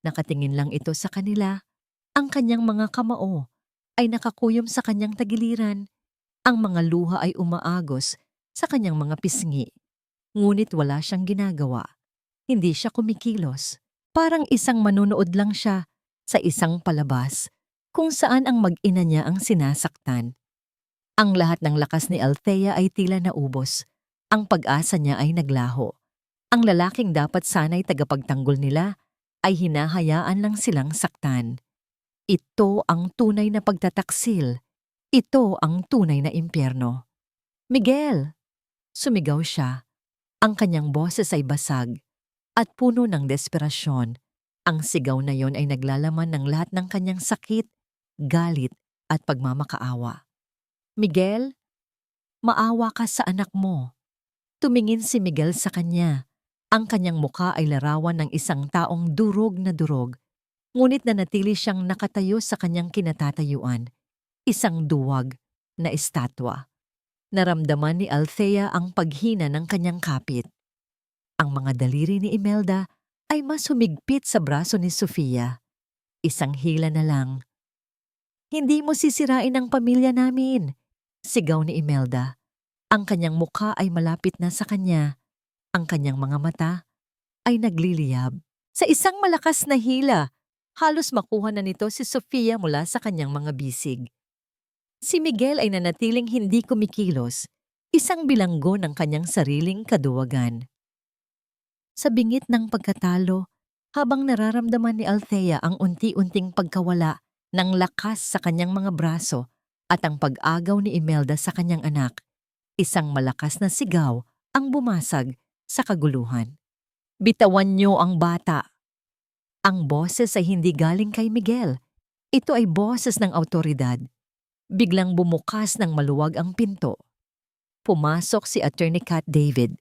nakatingin lang ito sa kanila. Ang kanyang mga kamao ay nakakuyom sa kanyang tagiliran. Ang mga luha ay umaagos sa kanyang mga pisngi. Ngunit wala siyang ginagawa. Hindi siya kumikilos. Parang isang manunood lang siya sa isang palabas kung saan ang mag-ina niya ang sinasaktan. Ang lahat ng lakas ni Althea ay tila naubos. Ang pag-asa niya ay naglaho. Ang lalaking dapat sana'y tagapagtanggol nila ay hinahayaan lang silang saktan. Ito ang tunay na pagtataksil. Ito ang tunay na impyerno. Miguel! Sumigaw siya. Ang kanyang boses ay basag at puno ng desperasyon. Ang sigaw na yon ay naglalaman ng lahat ng kanyang sakit, galit at pagmamakaawa. Miguel, maawa ka sa anak mo. Tumingin si Miguel sa kanya. Ang kanyang mukha ay larawan ng isang taong durog na durog, ngunit nanatili siyang nakatayo sa kanyang kinatatayuan, isang duwag na estatwa. Naramdaman ni Althea ang paghina ng kanyang kapit. Ang mga daliri ni Imelda ay mas humigpit sa braso ni Sofia. Isang hila na lang. Hindi mo sisirain ang pamilya namin, sigaw ni Imelda. Ang kanyang mukha ay malapit na sa kanya. Ang kanyang mga mata ay nagliliyab. Sa isang malakas na hila, halos makuha na nito si Sofia mula sa kanyang mga bisig. Si Miguel ay nanatiling hindi kumikilos, isang bilanggo ng kanyang sariling kaduwagan. Sa bingit ng pagkatalo, habang nararamdaman ni Althea ang unti-unting pagkawala ng lakas sa kanyang mga braso at ang pag-agaw ni Imelda sa kanyang anak, isang malakas na sigaw ang bumasag sa kaguluhan. Bitawan niyo ang bata! Ang boses ay hindi galing kay Miguel. Ito ay boses ng awtoridad. Biglang bumukas ng maluwag ang pinto. Pumasok si Attorney Cat David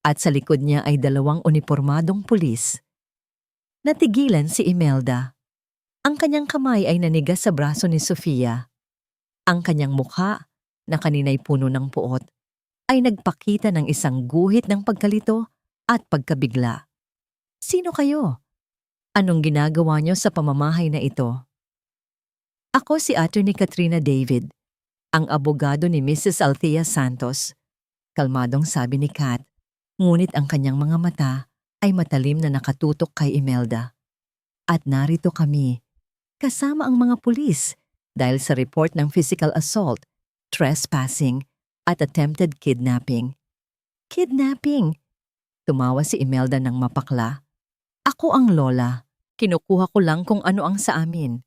at sa likod niya ay dalawang unipormadong pulis. Natigilan si Imelda. Ang kanyang kamay ay nanigas sa braso ni Sofia. Ang kanyang mukha, na kanina'y puno ng puot, ay nagpakita ng isang guhit ng pagkalito at pagkabigla. Sino kayo? Anong ginagawa niyo sa pamamahay na ito? Ako si Attorney Katrina David, ang abogado ni Mrs. Althea Santos. Kalmadong sabi ni Kat, ngunit ang kanyang mga mata ay matalim na nakatutok kay Imelda. At narito kami, kasama ang mga pulis dahil sa report ng physical assault, trespassing at attempted kidnapping. Kidnapping! Tumawa si Imelda ng mapakla. Ako ang lola. Kinukuha ko lang kung ano ang sa amin.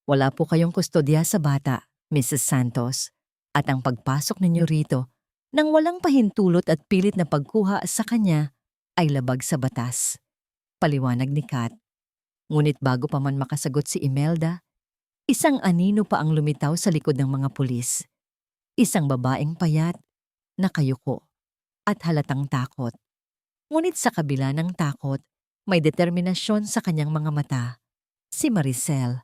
Wala po kayong kustodya sa bata, Mrs. Santos. At ang pagpasok ninyo rito, nang walang pahintulot at pilit na pagkuha sa kanya, ay labag sa batas. Paliwanag ni Kat. Ngunit bago pa man makasagot si Imelda, isang anino pa ang lumitaw sa likod ng mga pulis. Isang babaeng payat, nakayuko, at halatang takot. Ngunit sa kabila ng takot, may determinasyon sa kanyang mga mata. Si Maricel,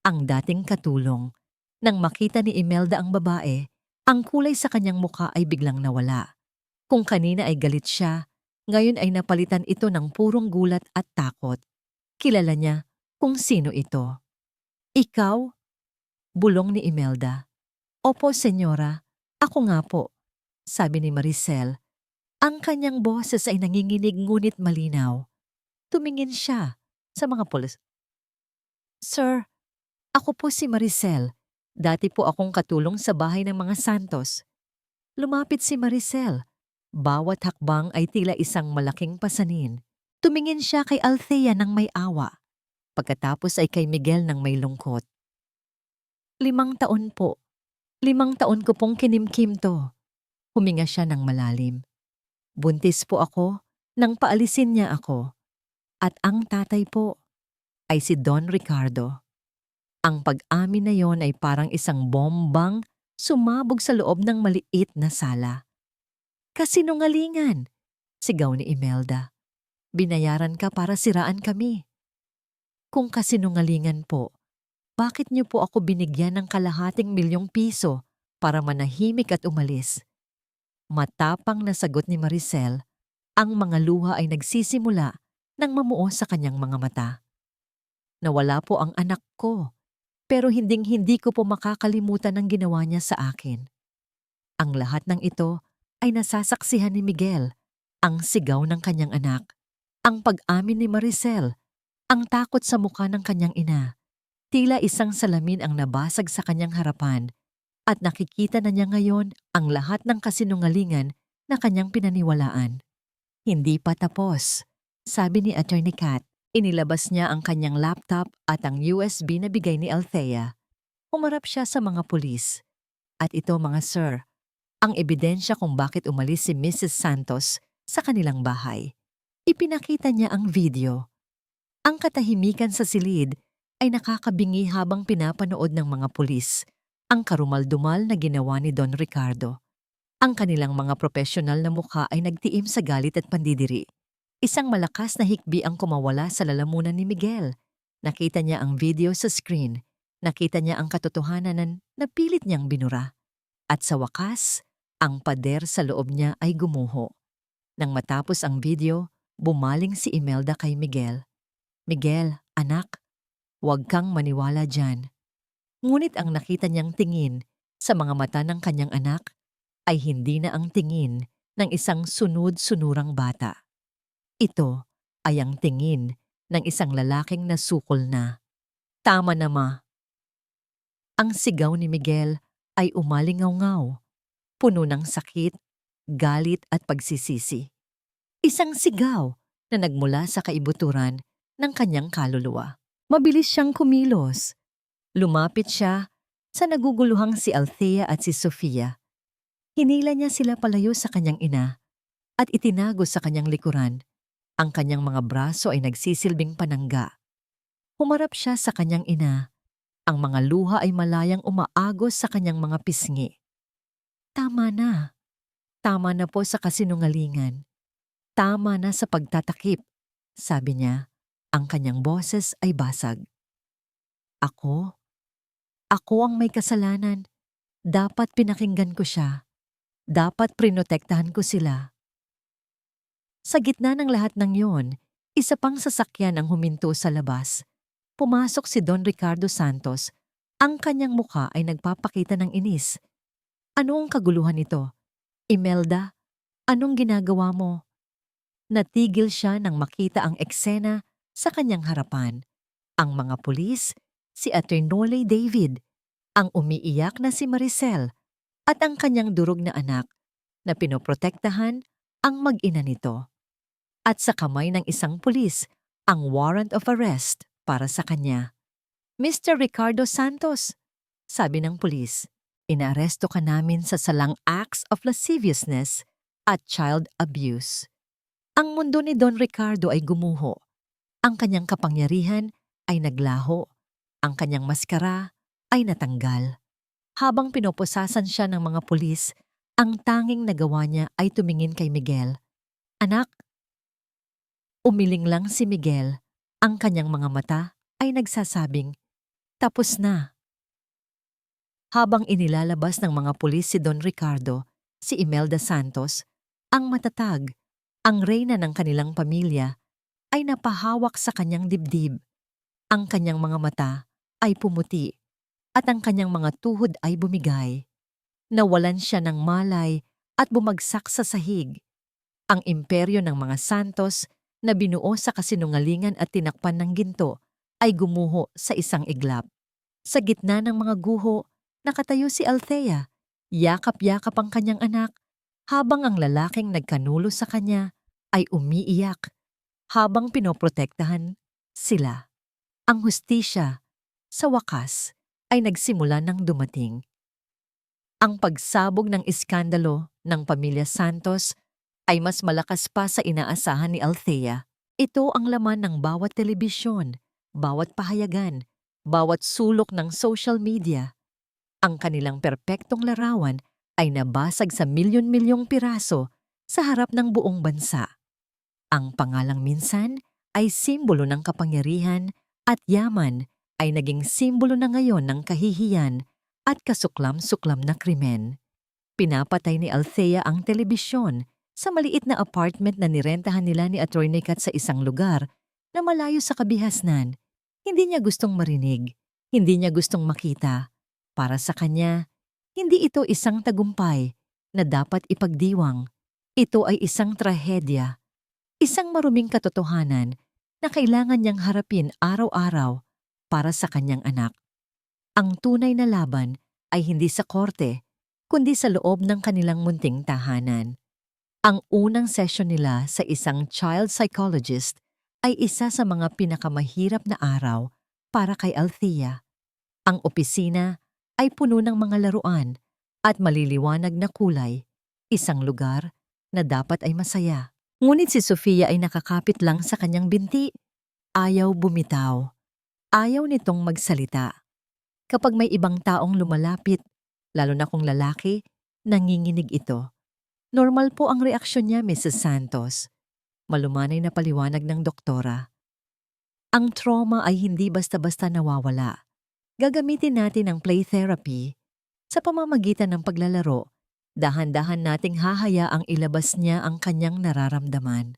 ang dating katulong. Nang makita ni Imelda ang babae, ang kulay sa kanyang mukha ay biglang nawala. Kung kanina ay galit siya, ngayon ay napalitan ito ng purong gulat at takot. Kilala niya kung sino ito. Ikaw? Bulong ni Imelda. Opo, senyora. Ako nga po, sabi ni Maricel. Ang kanyang boses ay nanginginig ngunit malinaw. Tumingin siya sa mga pulis. Sir, ako po si Maricel. Dati po akong katulong sa bahay ng mga Santos. Lumapit si Maricel. Bawat hakbang ay tila isang malaking pasanin. Tumingin siya kay Althea ng may awa. Pagkatapos ay kay Miguel ng may lungkot. 5 taon po. 5 taon ko pong kinimkim to. Huminga siya ng malalim. Buntis po ako nang paalisin niya ako. At ang tatay po ay si Don Ricardo. Ang pag-amin na yon ay parang isang bombang sumabog sa loob ng maliit na sala. Kasinungalingan, sigaw ni Imelda. Binayaran ka para siraan kami. Kung kasinungalingan po, bakit niyo po ako binigyan ng ₱250,000 para manahimik at umalis? Matapang na sagot ni Maricel, ang mga luha ay nagsisimula nang mamuo sa kanyang mga mata. Nawala po ang anak ko, pero hinding-hindi ko po makakalimutan ang ginawa niya sa akin. Ang lahat ng ito ay nasasaksihan ni Miguel, ang sigaw ng kanyang anak, ang pag-amin ni Maricel, ang takot sa mukha ng kanyang ina. Tila isang salamin ang nabasag sa kanyang harapan at nakikita na niya ngayon ang lahat ng kasinungalingan na kanyang pinaniwalaan. Hindi pa tapos, sabi ni Attorney Kat. Inilabas niya ang kanyang laptop at ang USB na bigay ni Althea. Humarap siya sa mga pulis. At ito mga sir, ang ebidensya kung bakit umalis si Mrs. Santos sa kanilang bahay. Ipinakita niya ang video. Ang katahimikan sa silid ay nakakabingi habang pinapanood ng mga pulis ang karumal-dumal na ginawa ni Don Ricardo. Ang kanilang mga profesional na mukha ay nagtiim sa galit at pandidiri. Isang malakas na hikbi ang kumawala sa lalamunan ni Miguel. Nakita niya ang video sa screen. Nakita niya ang katotohanan na napilit niyang binura. At sa wakas, ang pader sa loob niya ay gumuho. Nang matapos ang video, bumaling si Imelda kay Miguel. Miguel, anak, huwag kang maniwala dyan. Ngunit ang nakita niyang tingin sa mga mata ng kanyang anak ay hindi na ang tingin ng isang sunod-sunurang bata. Ito ay ang tingin ng isang lalaking nasukol na. Tama na ma. Ang sigaw ni Miguel ay umalingaw-ngaw, puno ng sakit, galit at pagsisisi. Isang sigaw na nagmula sa kaibuturan ng kanyang kaluluwa. Mabilis siyang kumilos. Lumapit siya sa naguguluhang si Althea at si Sofia. Hinila niya sila palayo sa kanyang ina at itinago sa kanyang likuran. Ang kanyang mga braso ay nagsisilbing panangga. Humarap siya sa kanyang ina. Ang mga luha ay malayang umaagos sa kanyang mga pisngi. Tama na. Tama na po sa kasinungalingan. Tama na sa pagtatakip, sabi niya. Ang kanyang boses ay basag. Ako? Ako ang may kasalanan. Dapat pinakinggan ko siya. Dapat prinotektahan ko sila. Sa gitna ng lahat ng yon, isa pang sasakyan ang huminto sa labas. Pumasok si Don Ricardo Santos. Ang kanyang mukha ay nagpapakita ng inis. Ano ang kaguluhan nito? Imelda, anong ginagawa mo? Natigil siya nang makita ang eksena sa kanyang harapan. Ang mga pulis, si Attorney David, ang umiiyak na si Maricel, at ang kanyang durog na anak na pinoprotektahan ang mag-ina nito. At sa kamay ng isang pulis, ang warrant of arrest para sa kanya. Mr. Ricardo Santos, sabi ng pulis, inaaresto ka namin sa salang acts of lasciviousness at child abuse. Ang mundo ni Don Ricardo ay gumuho. Ang kanyang kapangyarihan ay naglaho. Ang kanyang maskara ay natanggal. Habang pinoposasan siya ng mga pulis, ang tanging nagawa niya ay tumingin kay Miguel. Anak, Umiling lang si Miguel. Ang kanyang mga mata ay nagsasabing, tapos na. Habang inilalabas ng mga pulis si Don Ricardo, si Imelda Santos, ang matatag, ang reyna ng kanilang pamilya, ay napahawak sa kanyang dibdib. Ang kanyang mga mata ay pumuti at ang kanyang mga tuhod ay bumigay. Nawalan siya ng malay at bumagsak sa sahig. Ang imperyo ng mga Santos na binuo sa kasinungalingan at tinakpan ng ginto ay gumuho sa isang iglap. Sa gitna ng mga guho, nakatayo si Althea. Yakap-yakap ang kanyang anak, habang ang lalaking nagkanulo sa kanya ay umiiyak, habang pinoprotektahan sila. Ang hustisya, sa wakas, ay nagsimula ng dumating. Ang pagsabog ng iskandalo ng pamilya Santos ay mas malakas pa sa inaasahan ni Althea. Ito ang laman ng bawat telebisyon, bawat pahayagan, bawat sulok ng social media. Ang kanilang perpektong larawan ay nabasag sa milyon-milyong piraso sa harap ng buong bansa. Ang pangalang minsan ay simbolo ng kapangyarihan at yaman ay naging simbolo na ngayon ng kahihiyan at kasuklam-suklam na krimen. Pinapatay ni Althea ang telebisyon sa maliit na apartment na nirentahan nila ni Atty. Kat sa isang lugar na malayo sa kabihasnan. Hindi niya gustong marinig, hindi niya gustong makita. Para sa kanya, hindi ito isang tagumpay na dapat ipagdiwang. Ito ay isang trahedya, isang maruming katotohanan na kailangan niyang harapin araw-araw para sa kanyang anak. Ang tunay na laban ay hindi sa korte, kundi sa loob ng kanilang munting tahanan. Ang unang session nila sa isang child psychologist ay isa sa mga pinakamahirap na araw para kay Althea. Ang opisina ay puno ng mga laruan at maliliwanag na kulay, isang lugar na dapat ay masaya. Ngunit si Sofia ay nakakapit lang sa kanyang binti. Ayaw bumitaw. Ayaw nitong magsalita. Kapag may ibang taong lumalapit, lalo na kung lalaki, nanginginig ito. Normal po ang reaksyon niya, Mrs. Santos. Malumanay na paliwanag ng doktora. Ang trauma ay hindi basta-basta nawawala. Gagamitin natin ang play therapy. Sa pamamagitan ng paglalaro, dahan-dahan nating hahayaang ilabas niya ang kanyang nararamdaman.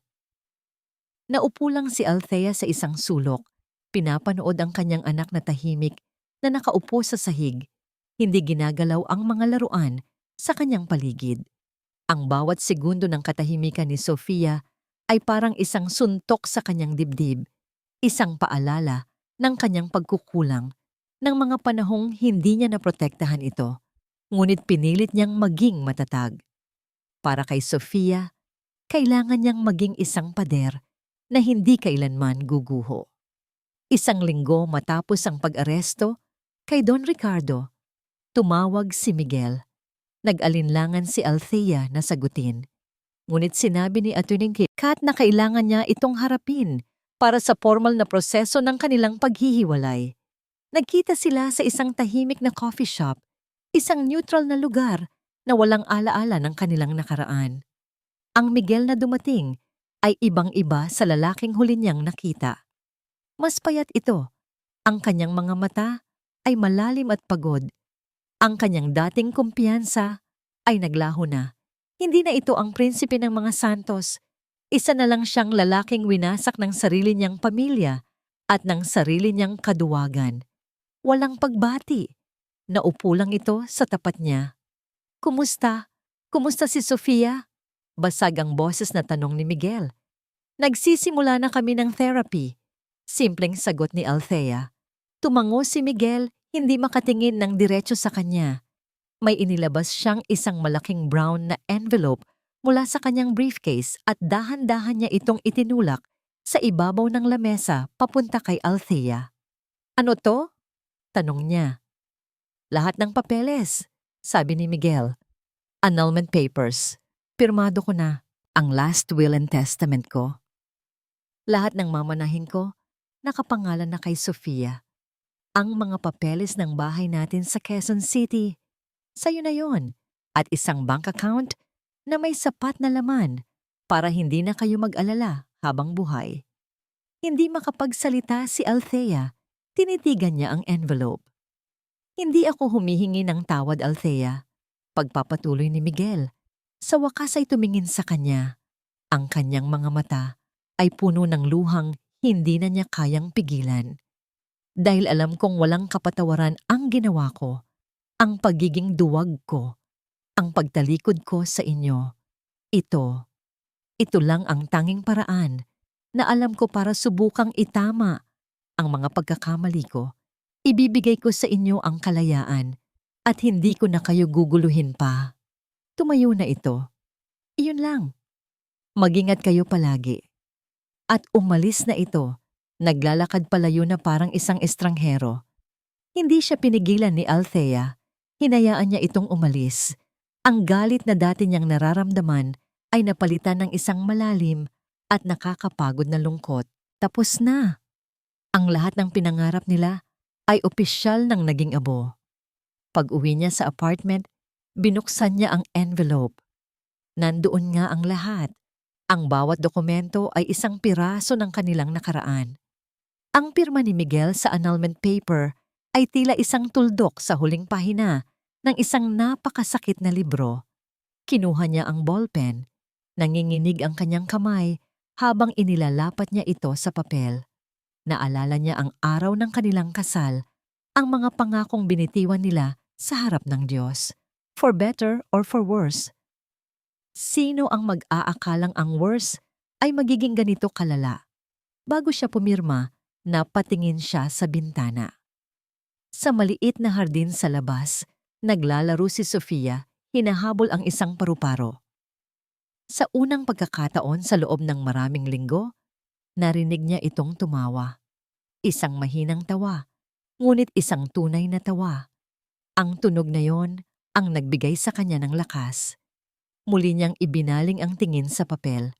Naupo lang si Althea sa isang sulok. Pinapanood ang kanyang anak na tahimik na nakaupo sa sahig. Hindi ginagalaw ang mga laruan sa kanyang paligid. Ang bawat segundo ng katahimikan ni Sofia ay parang isang suntok sa kanyang dibdib, isang paalala ng kanyang pagkukulang ng mga panahong hindi niya naprotektahan ito, ngunit pinilit niyang maging matatag. Para kay Sofia, kailangan niyang maging isang pader na hindi kailanman guguho. Isang linggo matapos ang pag-aresto kay Don Ricardo, tumawag si Miguel. Nag-alinlangan si Althea na sagutin. Ngunit sinabi ni Atty. Kat na kailangan niya itong harapin para sa formal na proseso ng kanilang paghihiwalay. Nagkita sila sa isang tahimik na coffee shop, isang neutral na lugar na walang alaala ng kanilang nakaraan. Ang Miguel na dumating ay ibang-iba sa lalaking huli niyang nakita. Mas payat ito. Ang kanyang mga mata ay malalim at pagod. Ang kanyang dating kumpiyansa ay naglaho na. Hindi na ito ang prinsipe ng mga Santos. Isa na lang siyang lalaking winasak ng sarili niyang pamilya at ng sarili niyang kaduwagan. Walang pagbati. Naupo lang ito sa tapat niya. Kumusta? Kumusta si Sofia? Basag ang boses na tanong ni Miguel. Nagsisimula na kami ng therapy. Simpleng sagot ni Althea. Tumango si Miguel, hindi makatingin ng diretso sa kanya. May inilabas siyang isang malaking brown na envelope mula sa kanyang briefcase at dahan-dahan niya itong itinulak sa ibabaw ng lamesa papunta kay Althea. Ano to? Tanong niya. Lahat ng papeles, sabi ni Miguel. Annulment papers. Pirmado ko na ang last will and testament ko. Lahat ng mamanahin ko, nakapangalan na kay Sofia. Ang mga papeles ng bahay natin sa Quezon City, sa'yo na yon. At isang bank account na may sapat na laman para hindi na kayo mag-alala habang buhay. Hindi makapagsalita si Althea, tinitigan niya ang envelope. Hindi ako humihingi ng tawad, Althea. Pagpapatuloy ni Miguel. Sa wakas ay tumingin sa kanya. Ang kanyang mga mata ay puno ng luhang hindi na niya kayang pigilan. Dahil alam kong walang kapatawaran ang ginawa ko, ang pagiging duwag ko, ang pagtalikod ko sa inyo. Ito lang ang tanging paraan na alam ko para subukang itama ang mga pagkakamali ko. Ibibigay ko sa inyo ang kalayaan at hindi ko na kayo guguluhin pa. Tumayo na ito. Iyon lang. Mag-ingat kayo palagi. At umalis na ito. Naglalakad palayo na parang isang estranghero. Hindi siya pinigilan ni Althea. Hinayaan niya itong umalis. Ang galit na dati niyang nararamdaman ay napalitan ng isang malalim at nakakapagod na lungkot. Tapos na. Ang lahat ng pinangarap nila ay opisyal nang naging abo. Pag-uwi niya sa apartment, binuksan niya ang envelope. Nandoon nga ang lahat. Ang bawat dokumento ay isang piraso ng kanilang nakaraan. Ang pirma ni Miguel sa annulment paper ay tila isang tuldok sa huling pahina ng isang napakasakit na libro. Kinuha niya ang ballpen. Nanginginig ang kanyang kamay habang inilalapat niya ito sa papel. Naalala niya ang araw ng kanilang kasal, ang mga pangakong binitiwan nila sa harap ng Diyos. For better or for worse. Sino ang mag-aakalang ang worse ay magiging ganito kalala? Bago siya pumirma, napatingin siya sa bintana. Sa maliit na hardin sa labas, naglalaro si Sofia, hinahabol ang isang paru-paro. Sa unang pagkakataon sa loob ng maraming linggo, narinig niya itong tumawa. Isang mahinang tawa, ngunit isang tunay na tawa. Ang tunog na yon ang nagbigay sa kanya ng lakas. Muli niyang ibinaling ang tingin sa papel.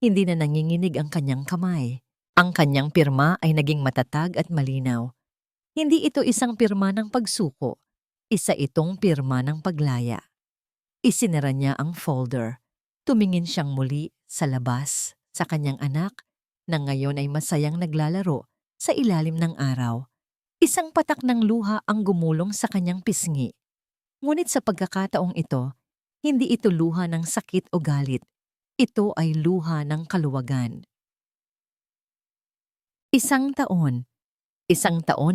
Hindi na nanginginig ang kanyang kamay. Ang kanyang pirma ay naging matatag at malinaw. Hindi ito isang pirma ng pagsuko. Isa itong pirma ng paglaya. Isinara niya ang folder. Tumingin siyang muli sa labas, sa kanyang anak, na ngayon ay masayang naglalaro sa ilalim ng araw. Isang patak ng luha ang gumulong sa kanyang pisngi. Ngunit sa pagkakataong ito, hindi ito luha ng sakit o galit. Ito ay luha ng kaluwagan. Isang taon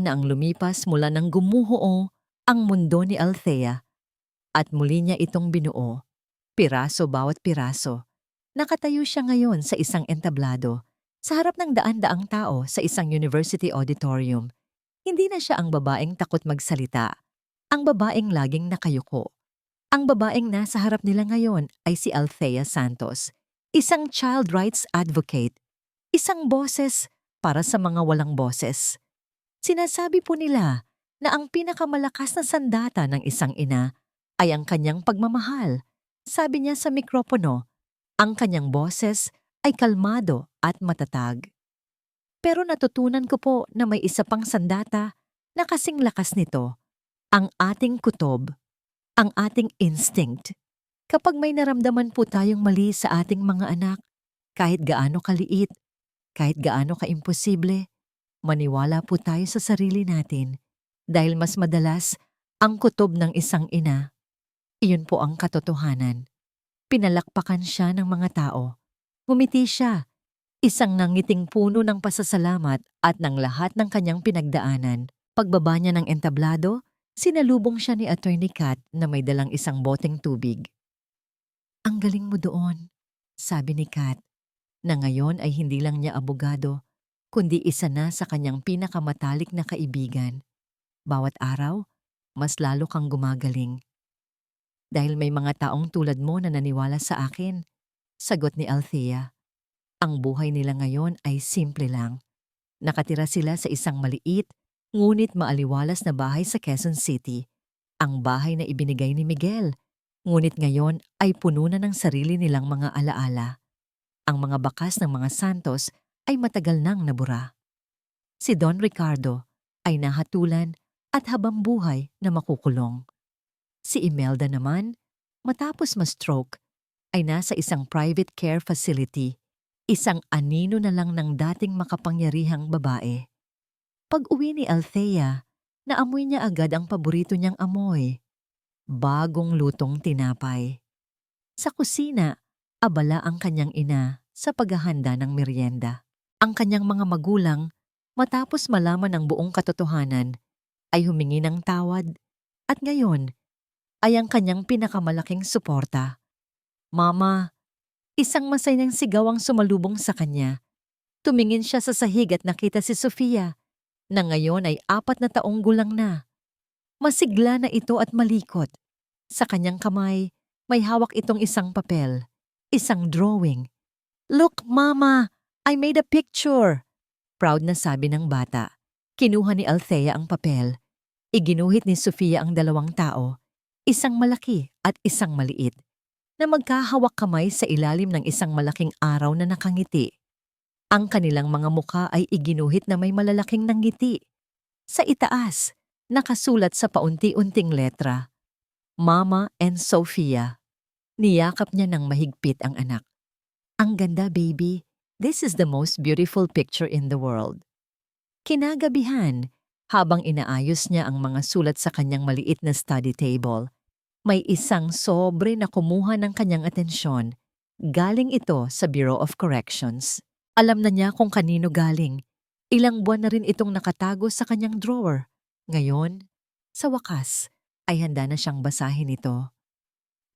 na ang lumipas mula nang gumuho ang mundo ni Althea at muli niya itong binuo, piraso bawat piraso. Nakatayo siya ngayon sa isang entablado, sa harap ng daan-daang tao sa isang university auditorium. Hindi na siya ang babaeng takot magsalita, ang babaeng laging nakayuko. Ang babaeng nasa harap nila ngayon ay si Althea Santos, isang child rights advocate, isang boses para sa mga walang boses. Sinasabi po nila na ang pinakamalakas na sandata ng isang ina ay ang kanyang pagmamahal. Sabi niya sa mikropono, ang kanyang boses ay kalmado at matatag. Pero natutunan ko po na may isa pang sandata na kasing lakas nito, ang ating kutob, ang ating instinct. Kapag may naramdaman po tayong mali sa ating mga anak, kahit gaano kaliit, kahit gaano kaimposible, maniwala po tayo sa sarili natin dahil mas madalas ang kutob ng isang ina. Iyon po ang katotohanan. Pinalakpakan siya ng mga tao. Ngumiti siya, isang nangiting puno ng pasasalamat at ng lahat ng kanyang pinagdaanan. Pagbaba niya ng entablado, sinalubong siya ni Attorney Kat na may dalang isang boteng tubig. Ang galing mo doon, sabi ni Kat, na ngayon ay hindi lang niya abogado, kundi isa na sa kanyang pinakamatalik na kaibigan. Bawat araw, mas lalo kang gumagaling. Dahil may mga taong tulad mo na naniwala sa akin, sagot ni Althea. Ang buhay nila ngayon ay simple lang. Nakatira sila sa isang maliit, ngunit maaliwalas na bahay sa Quezon City. Ang bahay na ibinigay ni Miguel, ngunit ngayon ay puno na ng sarili nilang mga alaala. Ang mga bakas ng mga santos ay matagal nang nabura. Si Don Ricardo ay nahatulan at habang buhay na makukulong. Si Imelda naman, matapos ma-stroke, ay nasa isang private care facility. Isang anino na lang ng dating makapangyarihang babae. Pag-uwi ni Althea, naamoy niya agad ang paborito niyang amoy, bagong lutong tinapay. Sa kusina, abala ang kanyang ina sa paghahanda ng merienda. Ang kanyang mga magulang, matapos malaman ang buong katotohanan, ay humingi ng tawad at ngayon ay ang kanyang pinakamalaking suporta. Mama, isang masayang sigaw ang sumalubong sa kanya. Tumingin siya sa sahig at nakita si Sofia, na ngayon ay 4 na taong gulang na. Masigla na ito at malikot. Sa kanyang kamay, may hawak itong isang papel, isang drawing. "Look, Mama! I made a picture!" Proud na sabi ng bata. Kinuha ni Althea ang papel. Iginuhit ni Sofia ang 2 tao, isang malaki at isang maliit, na magkahawak kamay sa ilalim ng isang malaking araw na nakangiti. Ang kanilang mga mukha ay iginuhit na may malalaking nangiti. Sa itaas, nakasulat sa paunti-unting letra, Mama and Sofia. Niyakap niya ng mahigpit ang anak. "Ang ganda, baby. This is the most beautiful picture in the world." Kinagabihan, habang inaayos niya ang mga sulat sa kanyang maliit na study table, may isang sobre na kumuha ng kanyang atensyon. Galing ito sa Bureau of Corrections. Alam na niya kung kanino galing. Ilang buwan na rin itong nakatago sa kanyang drawer. Ngayon, sa wakas, ay handa na siyang basahin ito.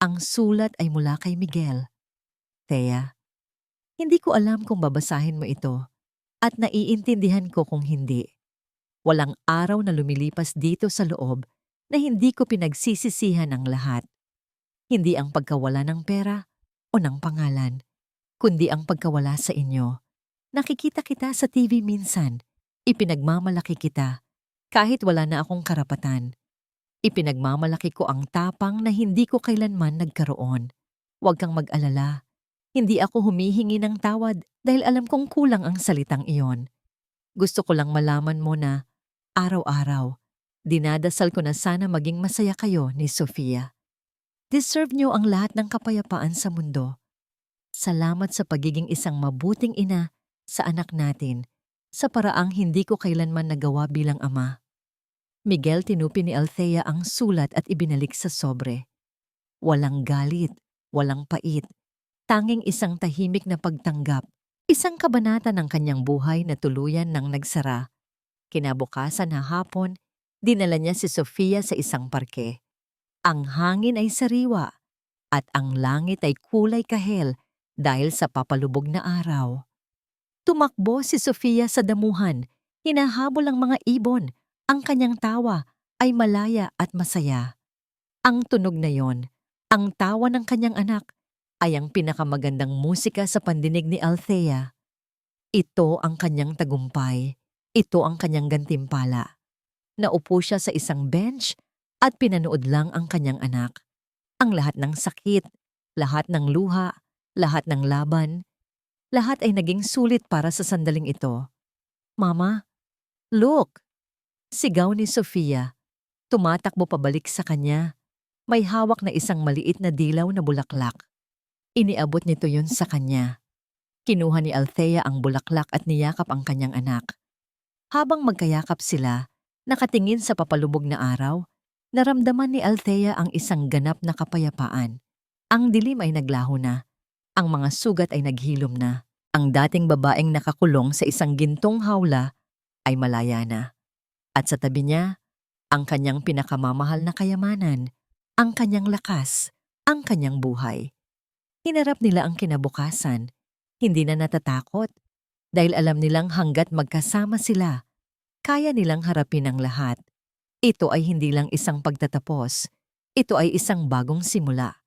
Ang sulat ay mula kay Miguel. "Thea, hindi ko alam kung babasahin mo ito at naiintindihan ko kung hindi. Walang araw na lumilipas dito sa loob na hindi ko pinagsisisihan ang lahat. Hindi ang pagkawala ng pera o ng pangalan, kundi ang pagkawala sa inyo. Nakikita kita sa TV minsan. Ipinagmamalaki kita kahit wala na akong karapatan. Ipinagmamalaki ko ang tapang na hindi ko kailanman nagkaroon. Huwag kang mag-alala. Hindi ako humihingi ng tawad dahil alam kong kulang ang salitang iyon. Gusto ko lang malaman mo na araw-araw, dinadasal ko na sana maging masaya kayo ni Sofia. Deserve niyo ang lahat ng kapayapaan sa mundo. Salamat sa pagiging isang mabuting ina sa anak natin, sa paraang hindi ko kailanman nagawa bilang ama." Miguel, tinupi ni Althea ang sulat at ibinalik sa sobre. Walang galit, walang pait, tanging isang tahimik na pagtanggap, isang kabanata ng kanyang buhay na tuluyan ng nagsara. Kinabukasan na hapon, dinala niya si Sofia sa isang parke. Ang hangin ay sariwa at ang langit ay kulay kahel dahil sa papalubog na araw. Tumakbo si Sofia sa damuhan, hinahabol ang mga ibon. Ang kanyang tawa ay malaya at masaya. Ang tunog na yon, ang tawa ng kanyang anak, ay ang pinakamagandang musika sa pandinig ni Althea. Ito ang kanyang tagumpay. Ito ang kanyang gantimpala. Naupo siya sa isang bench at pinanood lang ang kanyang anak. Ang lahat ng sakit, lahat ng luha, lahat ng laban, lahat ay naging sulit para sa sandaling ito. "Mama, look!" Sigaw ni Sofia. Tumatakbo pabalik sa kanya. May hawak na isang maliit na dilaw na bulaklak. Iniabot nito yun sa kanya. Kinuha ni Althea ang bulaklak at niyakap ang kanyang anak. Habang magkayakap sila, nakatingin sa papalubog na araw, naramdaman ni Althea ang isang ganap na kapayapaan. Ang dilim ay naglaho na. Ang mga sugat ay naghilom na. Ang dating babaeng nakakulong sa isang gintong hawla ay malaya na. At sa tabi niya, ang kanyang pinakamamahal na kayamanan, ang kanyang lakas, ang kanyang buhay. Hinarap nila ang kinabukasan. Hindi na natatakot dahil alam nilang hanggat magkasama sila, kaya nilang harapin ang lahat. Ito ay hindi lang isang pagtatapos. Ito ay isang bagong simula.